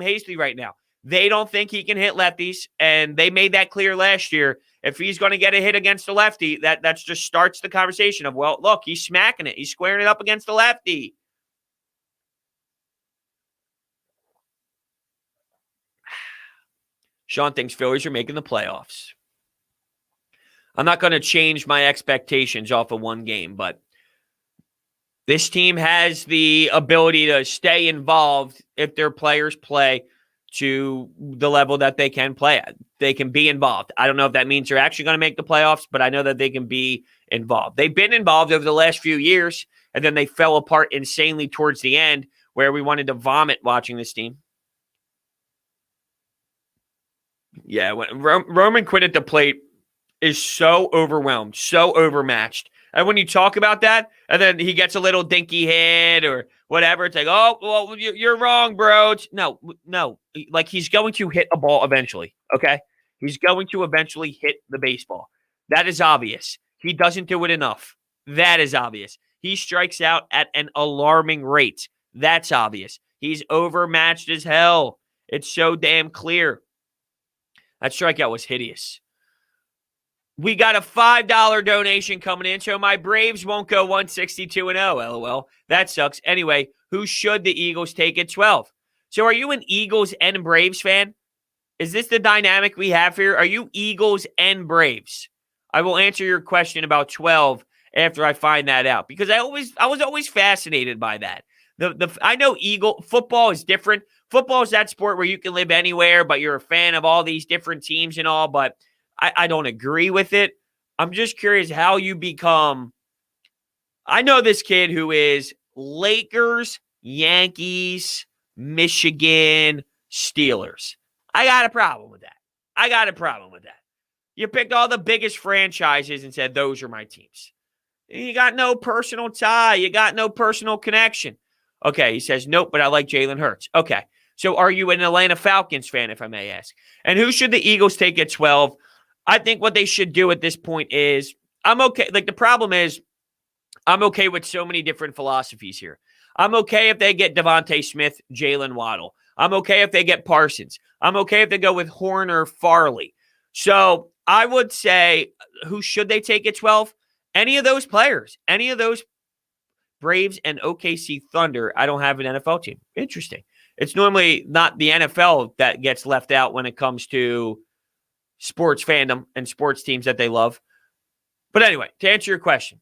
Hazley right now. They don't think he can hit lefties, and they made that clear last year. If he's going to get a hit against the lefty, that just starts the conversation of, well, look, he's smacking it. He's squaring it up against the lefty. Sean thinks Phillies are making the playoffs. I'm not going to change my expectations off of one game, but this team has the ability to stay involved if their players play to the level that they can play at. They can be involved. I don't know if that means they're actually going to make the playoffs, but I know that they can be involved. They've been involved over the last few years, and then they fell apart insanely towards the end where we wanted to vomit watching this team. Yeah, when Roman Quinn at the plate is so overwhelmed, so overmatched. And when you talk about that, and then he gets a little dinky hit or whatever, it's like, oh, well, you're wrong, bro. No. Like, he's going to hit a ball eventually, okay? He's going to eventually hit the baseball. That is obvious. He doesn't do it enough. That is obvious. He strikes out at an alarming rate. That's obvious. He's overmatched as hell. It's so damn clear. That strikeout was hideous. We got a $5 donation coming in, so my Braves won't go 162-0, LOL. That sucks. Anyway, who should the Eagles take at 12? So are you an Eagles and Braves fan? Is this the dynamic we have here? Are you Eagles and Braves? I will answer your question about 12 after I find that out, because I was always fascinated by that. I know football is different. Football is that sport where you can live anywhere, but you're a fan of all these different teams and all, but I don't agree with it. I'm just curious how you become. I know this kid who is Lakers, Yankees, Michigan, Steelers. I got a problem with that. You picked all the biggest franchises and said, those are my teams. You got no personal tie. You got no personal connection. Okay, he says, nope, but I like Jalen Hurts. Okay, so are you an Atlanta Falcons fan, if I may ask? And who should the Eagles take at 12? I think what they should do at this point is, I'm okay. Like, the problem is, I'm okay with so many different philosophies here. I'm okay if they get Devontae Smith, Jalen Waddle. I'm okay if they get Parsons. I'm okay if they go with Horner, Farley. So I would say, who should they take at 12? Any of those players, any of those Braves and OKC Thunder. I don't have an NFL team. Interesting. It's normally not the NFL that gets left out when it comes to sports fandom and sports teams that they love. But anyway, to answer your question,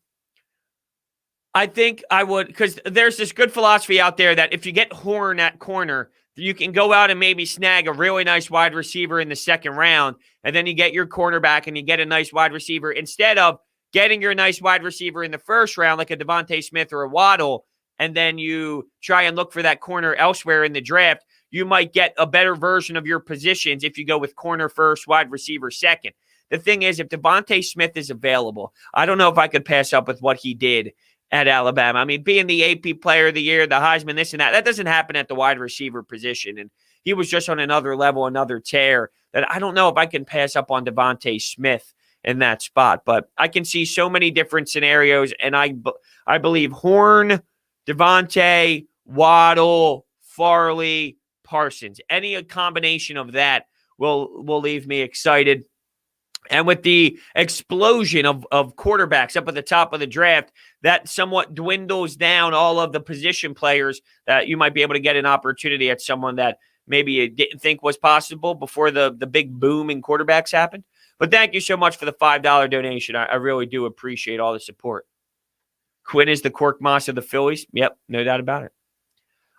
I think I would, because there's this good philosophy out there that if you get Horn at corner, you can go out and maybe snag a really nice wide receiver in the second round, and then you get your cornerback and you get a nice wide receiver instead of getting your nice wide receiver in the first round, like a Devontae Smith or a Waddle, and then you try and look for that corner elsewhere in the draft. You might get a better version of your positions if you go with corner first, wide receiver second. The thing is, if Devontae Smith is available, I don't know if I could pass up with what he did at Alabama. I mean, being the AP Player of the Year, the Heisman, this and that doesn't happen at the wide receiver position. And he was just on another level, another tear, that I don't know if I can pass up on Devontae Smith in that spot. But I can see so many different scenarios, and I believe Horn, Devontae, Waddle, Farley, Parsons, any combination of that will leave me excited. And with the explosion of quarterbacks up at the top of the draft, that somewhat dwindles down all of the position players that you might be able to get an opportunity at someone that maybe you didn't think was possible before the big boom in quarterbacks happened. But thank you so much for the $5 donation. I really do appreciate all the support. Quinn is the Cork Moss of the Phillies. Yep, no doubt about it.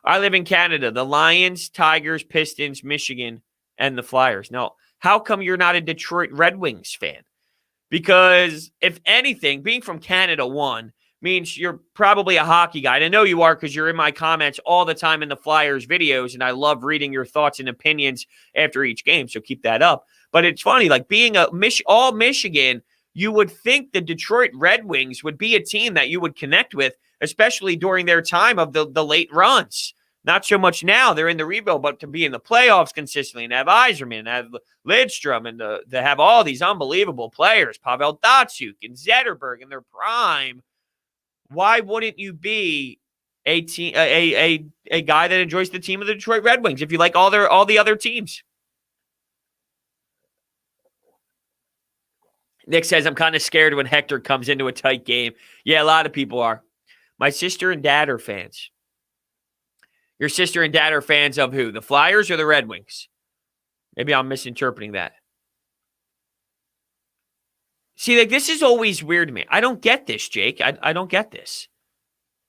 I live in Canada. The Lions, Tigers, Pistons, Michigan, and the Flyers. Now, how come you're not a Detroit Red Wings fan? Because if anything, being from Canada, one, means you're probably a hockey guy. And I know you are because you're in my comments all the time in the Flyers videos, and I love reading your thoughts and opinions after each game, so keep that up. But it's funny, like being all Michigan, you would think the Detroit Red Wings would be a team that you would connect with, especially during their time of the late runs. Not so much now. They're in the rebuild, but to be in the playoffs consistently and have Yzerman and have Lidstrom and to have all these unbelievable players, Pavel Datsyuk and Zetterberg in their prime, why wouldn't you be a guy that enjoys the team of the Detroit Red Wings if you like all the other teams? Nick says, I'm kind of scared when Hector comes into a tight game. Yeah, a lot of people are. My sister and dad are fans. Your sister and dad are fans of who? The Flyers or the Red Wings? Maybe I'm misinterpreting that. See, like, this is always weird to me. I don't get this, Jake. I don't get this.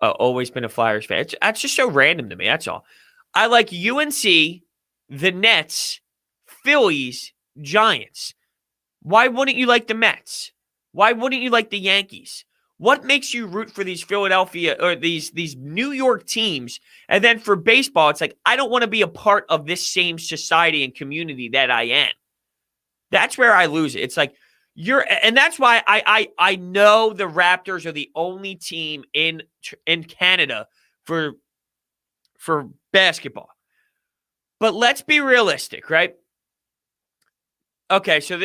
Always been a Flyers fan. That's just so random to me. That's all. I like UNC, the Nets, Phillies, Giants. Why wouldn't you like the Mets? Why wouldn't you like the Yankees? What makes you root for these Philadelphia or these New York teams? And then for baseball, it's like, I don't want to be a part of this same society and community that I am. That's where I lose it. It's like, and that's why I know the Raptors are the only team in Canada for basketball. But let's be realistic, right? Okay, so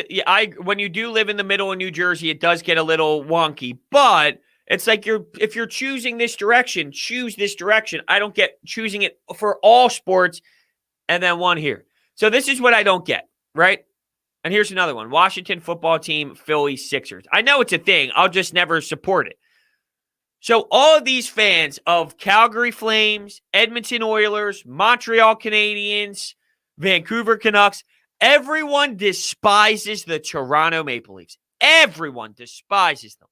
when you do live in the middle of New Jersey, it does get a little wonky, but it's like if you're choosing this direction, choose this direction. I don't get choosing it for all sports and then one here. So this is what I don't get, right? And here's another one. Washington football team, Philly Sixers. I know it's a thing. I'll just never support it. So all of these fans of Calgary Flames, Edmonton Oilers, Montreal Canadiens, Vancouver Canucks, everyone despises the Toronto Maple Leafs. Everyone despises them.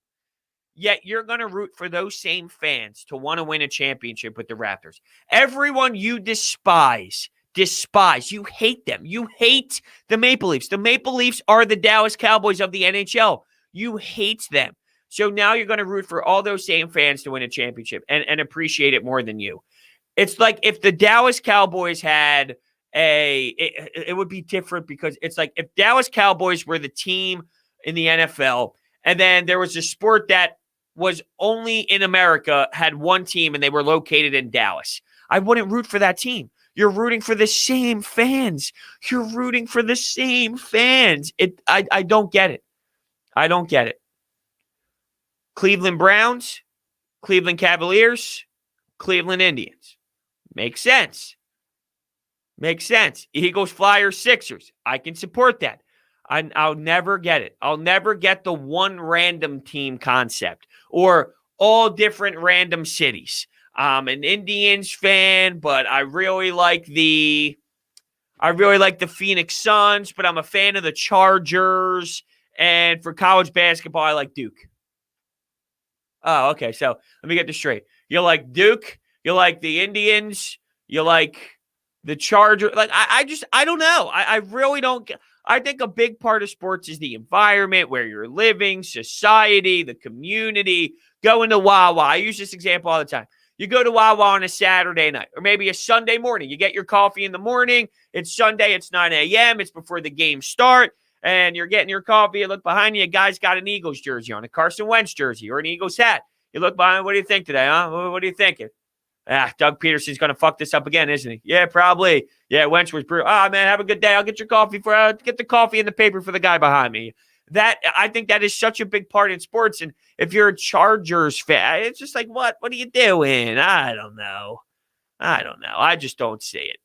Yet you're going to root for those same fans to want to win a championship with the Raptors. Everyone you despise. You hate them. You hate the Maple Leafs. The Maple Leafs are the Dallas Cowboys of the NHL. You hate them. So now you're going to root for all those same fans to win a championship and appreciate it more than you. It's like if the Dallas Cowboys had it would be different because it's like if Dallas Cowboys were the team in the NFL and then there was a sport that was only in America, had one team and they were located in Dallas, I wouldn't root for that team. You're rooting for the same fans. You're rooting for the same fans. I don't get it. I don't get it. Cleveland Browns, Cleveland Cavaliers, Cleveland Indians. Makes sense. Makes sense. Eagles, Flyers, Sixers. I can support that. I'll never get it. I'll never get the one random team concept or all different random cities. I'm an Indians fan, but I really like the Phoenix Suns, but I'm a fan of the Chargers. And for college basketball, I like Duke. Oh, okay. So let me get this straight. You like Duke, you like the Indians, you like the Chargers. Like I don't know. I really don't get. I think a big part of sports is the environment where you're living, society, the community. Going to Wawa. I use this example all the time. You go to Wawa on a Saturday night or maybe a Sunday morning. You get your coffee in the morning. It's Sunday. It's 9 a.m. It's before the game start. And you're getting your coffee. You look behind you. A guy's got an Eagles jersey on, a Carson Wentz jersey or an Eagles hat. You look behind. What do you think today, huh? What are you thinking? Doug Peterson's going to fuck this up again, isn't he? Yeah, probably. Yeah, Wentz was brutal. Man, have a good day. I'll get your coffee get the coffee and the paper for the guy behind me. I think that is such a big part in sports. And if you're a Chargers fan, it's just like, what are you doing? I don't know. I just don't see it.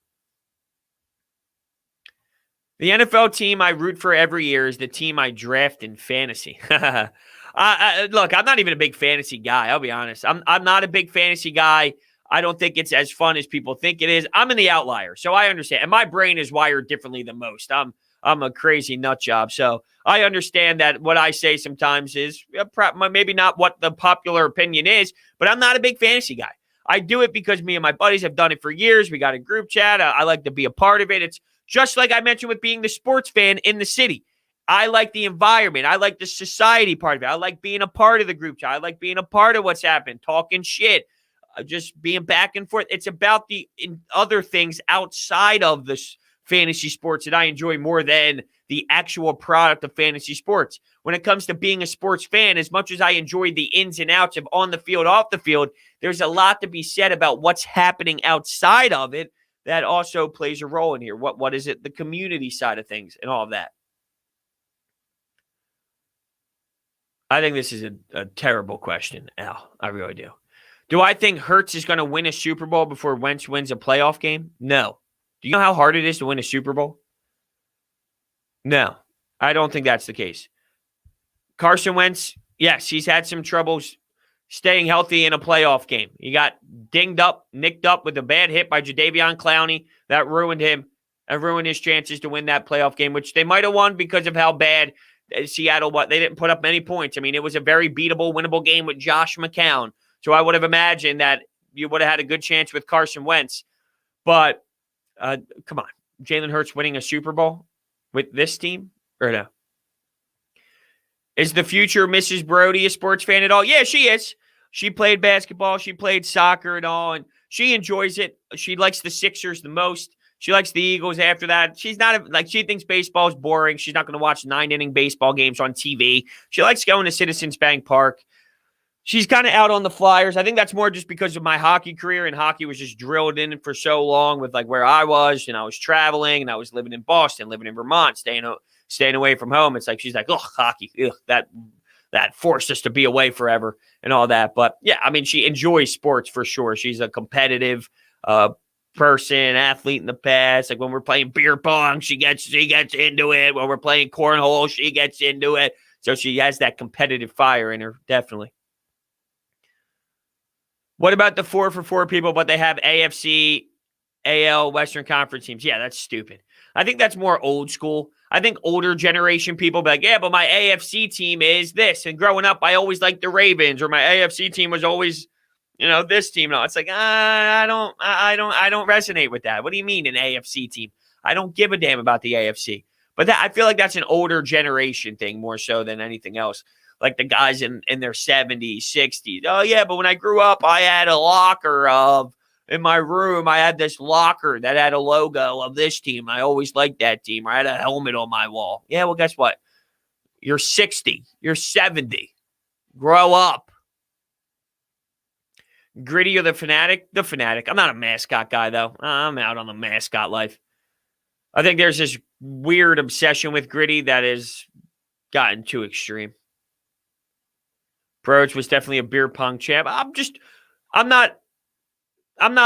The NFL team I root for every year is the team I draft in fantasy. Look, I'm not even a big fantasy guy. I'll be honest. I'm not a big fantasy guy. I don't think it's as fun as people think it is. I'm in the outlier, so I understand. And my brain is wired differently than most. I'm a crazy nut job, so I understand that what I say sometimes is maybe not what the popular opinion is, but I'm not a big fantasy guy. I do it because me and my buddies have done it for years. We got a group chat. I like to be a part of it. It's just like I mentioned with being the sports fan in the city. I like the environment. I like the society part of it. I like being a part of the group chat. I like being a part of what's happening, talking shit, just being back and forth. It's about the other things outside of this fantasy sports that I enjoy more than the actual product of fantasy sports. When it comes to being a sports fan, as much as I enjoy the ins and outs of on the field, off the field, there's a lot to be said about what's happening outside of it that also plays a role in here. What is it? The community side of things and all of that. I think this is a terrible question, Al. I really do. Do I think Hurts is going to win a Super Bowl before Wentz wins a playoff game? No. Do you know how hard it is to win a Super Bowl? No. I don't think that's the case. Carson Wentz, yes, he's had some troubles staying healthy in a playoff game. He got dinged up, nicked up with a bad hit by Jadeveon Clowney. That ruined him and ruined his chances to win that playoff game, which they might have won because of how bad Seattle was. They didn't put up many points. I mean, it was a very beatable, winnable game with Josh McCown. So I would have imagined that you would have had a good chance with Carson Wentz. But come on, Jalen Hurts winning a Super Bowl with this team or no? Is the future Mrs. Brody a sports fan at all? Yeah, she is. She played basketball. She played soccer and all, and she enjoys it. She likes the Sixers the most. She likes the Eagles after that. She's not she thinks baseball is boring. She's not going to watch 9-inning baseball games on TV. She likes going to Citizens Bank Park. She's kind of out on the Flyers. I think that's more just because of my hockey career, and hockey was just drilled in for so long with like where I was, and I was traveling, and I was living in Boston, living in Vermont, staying away from home. It's like she's like, oh, hockey, that forced us to be away forever and all that. But yeah, I mean, she enjoys sports for sure. She's a competitive person, athlete in the past. Like when we're playing beer pong, she gets into it. When we're playing cornhole, she gets into it. So she has that competitive fire in her, definitely. What about the 4-for-4 people, but they have AFC, AL, Western Conference teams? Yeah, that's stupid. I think that's more old school. I think older generation people be like, yeah, but my AFC team is this. And growing up, I always liked the Ravens, or my AFC team was always, this team. No, it's like, I don't resonate with that. What do you mean an AFC team? I don't give a damn about the AFC. But I feel like that's an older generation thing more so than anything else. Like the guys in their 70s, 60s. Oh, yeah, but when I grew up, I had a locker in my room. I had this locker that had a logo of this team. I always liked that team. I had a helmet on my wall. Yeah, well, guess what? You're 60. You're 70. Grow up. Gritty or the Fanatic? The Fanatic. I'm not a mascot guy, though. I'm out on the mascot life. I think there's this weird obsession with Gritty that has gotten too extreme. Broach was definitely a beer pong champ. I'm not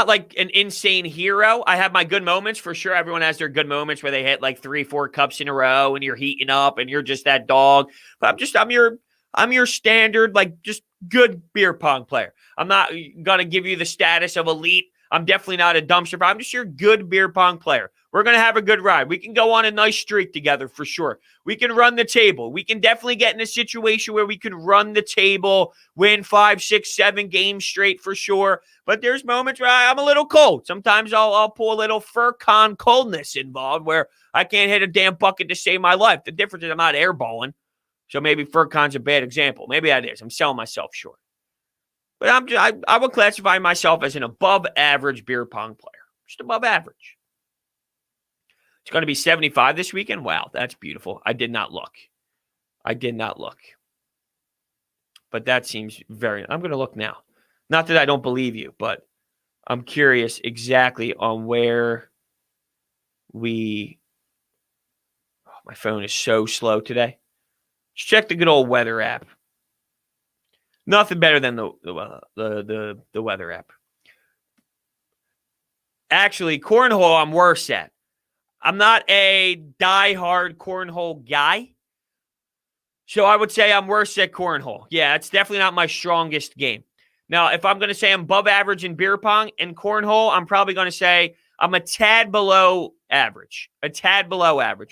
like an insane hero. I have my good moments for sure. Everyone has their good moments where they hit like 3-4 cups in a row and you're heating up and you're just that dog. But I'm your standard, like just good beer pong player. I'm not gonna give you the status of elite. I'm definitely not a dumpster fire. I'm just your good beer pong player. We're going to have a good ride. We can go on a nice streak together for sure. We can run the table. We can definitely get in a situation where we can run the table, win 5, 6, 7 games straight for sure. But there's moments where I'm a little cold. Sometimes I'll pull a little Furcon coldness involved where I can't hit a damn bucket to save my life. The difference is I'm not airballing. So maybe Furcon's a bad example. Maybe that is. I'm selling myself short. But I would classify myself as an above average beer pong player. Just above average. It's going to be 75 this weekend. Wow, that's beautiful. I did not look. But that seems I'm going to look now. Not that I don't believe you, but I'm curious exactly on where my phone is so slow today. Just check the good old weather app. Nothing better than the weather app. Actually, cornhole I'm worse at. I'm not a diehard cornhole guy. So I would say I'm worse at cornhole. Yeah, it's definitely not my strongest game. Now, if I'm going to say I'm above average in beer pong and cornhole, I'm probably going to say I'm a tad below average.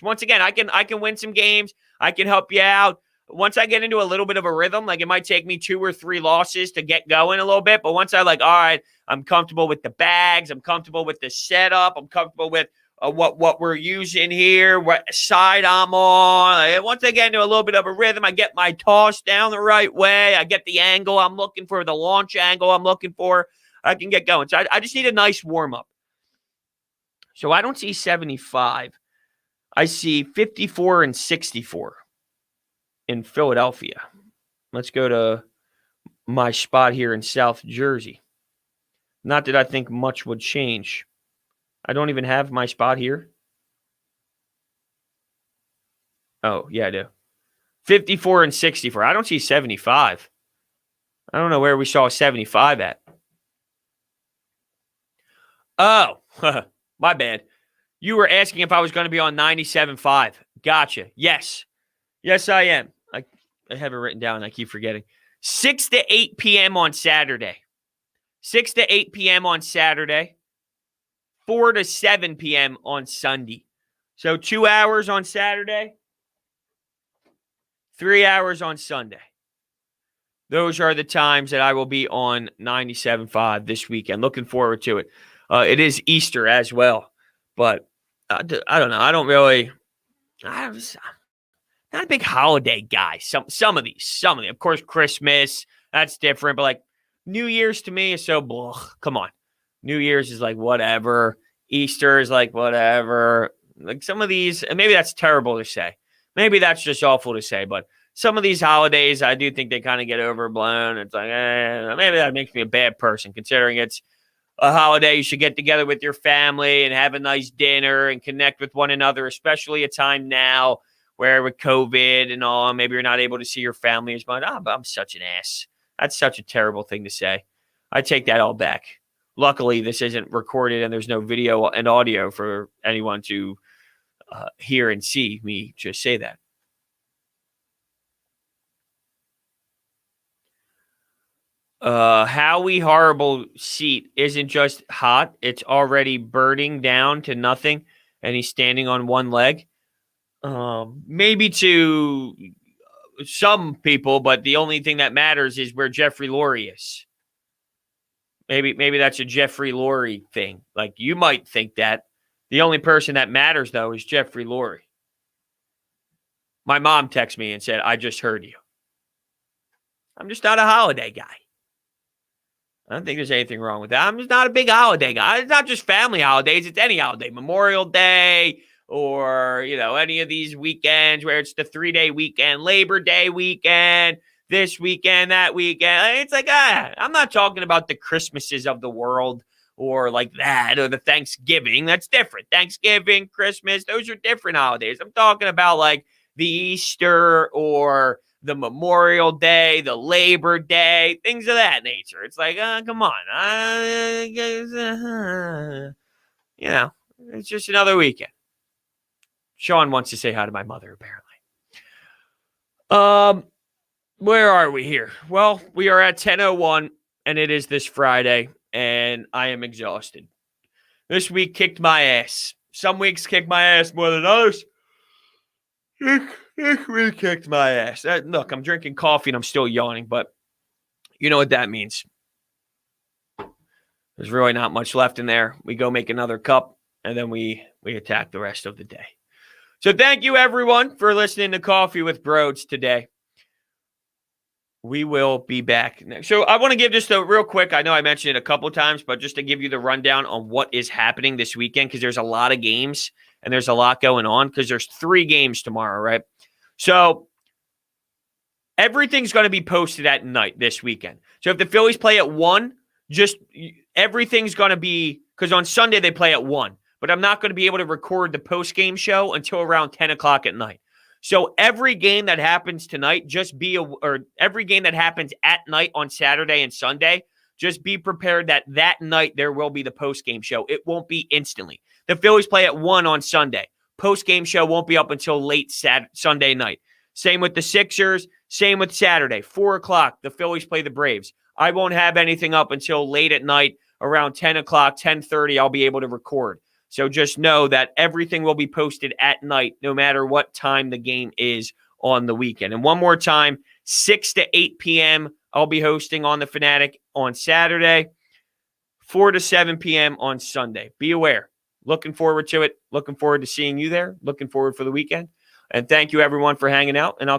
Once again, I can win some games. I can help you out. Once I get into a little bit of a rhythm, like it might take me 2 or 3 losses to get going a little bit. But once all right, I'm comfortable with the bags. I'm comfortable with the setup. I'm comfortable with, what we're using here, what side I'm on. Once I get into a little bit of a rhythm, I get my toss down the right way. I get the angle I'm looking for, the launch angle I'm looking for. I can get going. So I just need a nice warm-up. So I don't see 75. I see 54 and 64 in Philadelphia. Let's go to my spot here in South Jersey. Not that I think much would change. I don't even have my spot here. Oh, yeah, I do. 54 and 64. I don't see 75. I don't know where we saw 75 at. Oh, my bad. You were asking if I was going to be on 97.5. Gotcha. Yes. Yes, I am. I have it written down. I keep forgetting. 6 to 8 p.m. on Saturday. 6 to 8 p.m. on Saturday. 4 to 7 p.m. on Sunday. So 2 hours on Saturday. 3 hours on Sunday. Those are the times that I will be on 97.5 this weekend. Looking forward to it. It is Easter as well. But I don't know. I don't really... I'm not a big holiday guy. Some of these. Of course, Christmas, that's different. But like New Year's to me is so blah. Come on. New Year's is like whatever. Easter is like whatever. Like some of these, and maybe that's terrible to say. Maybe that's just awful to say. But some of these holidays, I do think they kind of get overblown. It's like, maybe that makes me a bad person, considering it's a holiday. You should get together with your family and have a nice dinner and connect with one another, especially a time now where with COVID and all, maybe you're not able to see your family as much. But I'm such an ass. That's such a terrible thing to say. I take that all back. Luckily, this isn't recorded and there's no video and audio for anyone to hear and see me just say that. Howie Horrible seat isn't just hot. It's already burning down to nothing, and he's standing on one leg. Maybe to some people, but the only thing that matters is where Jeffrey Lurie is. Maybe that's a Jeffrey Lurie thing. Like, you might think that. The only person that matters, though, is Jeffrey Lurie. My mom texted me and said, I just heard you. I'm just not a holiday guy. I don't think there's anything wrong with that. I'm just not a big holiday guy. It's not just family holidays. It's any holiday. Memorial Day or, any of these weekends where it's the 3-day weekend, Labor Day weekend, this weekend, that weekend. It's like, I'm not talking about the Christmases of the world or like that or the Thanksgiving. That's different. Thanksgiving, Christmas, those are different holidays. I'm talking about like the Easter or the Memorial Day, the Labor Day, things of that nature. It's like, come on. It's just another weekend. Sean wants to say hi to my mother, apparently. Where are we here? Well, we are at 10:01, and it is this Friday, and I am exhausted. This week kicked my ass. Some weeks kick my ass more than others. This week kicked my ass. Look, I'm drinking coffee, and I'm still yawning, but you know what that means. There's really not much left in there. We go make another cup, and then we attack the rest of the day. So thank you, everyone, for listening to Coffee with Broads today. We will be back next. So I want to give just a real quick, I know I mentioned it a couple of times, but just to give you the rundown on what is happening this weekend, because there's a lot of games and there's a lot going on, because there's 3 games tomorrow, right? So everything's going to be posted at night this weekend. So if the Phillies play at 1, just everything's going to be, because on Sunday they play at 1, but I'm not going to be able to record the post-game show until around 10 o'clock at night. So every game that happens tonight, or every game that happens at night on Saturday and Sunday, just be prepared that night there will be the post-game show. It won't be instantly. The Phillies play at 1 on Sunday. Post-game show won't be up until late Sunday night. Same with the Sixers. Same with Saturday. 4 o'clock, the Phillies play the Braves. I won't have anything up until late at night. Around 10 o'clock, 10:30, I'll be able to record. So just know that everything will be posted at night, no matter what time the game is on the weekend. And one more time, 6 to 8 p.m., I'll be hosting on The Fanatic on Saturday, 4 to 7 p.m. on Sunday. Be aware, Looking forward to it. Looking forward to seeing you there. Looking forward for the weekend. And thank you, everyone, for hanging out. And I'll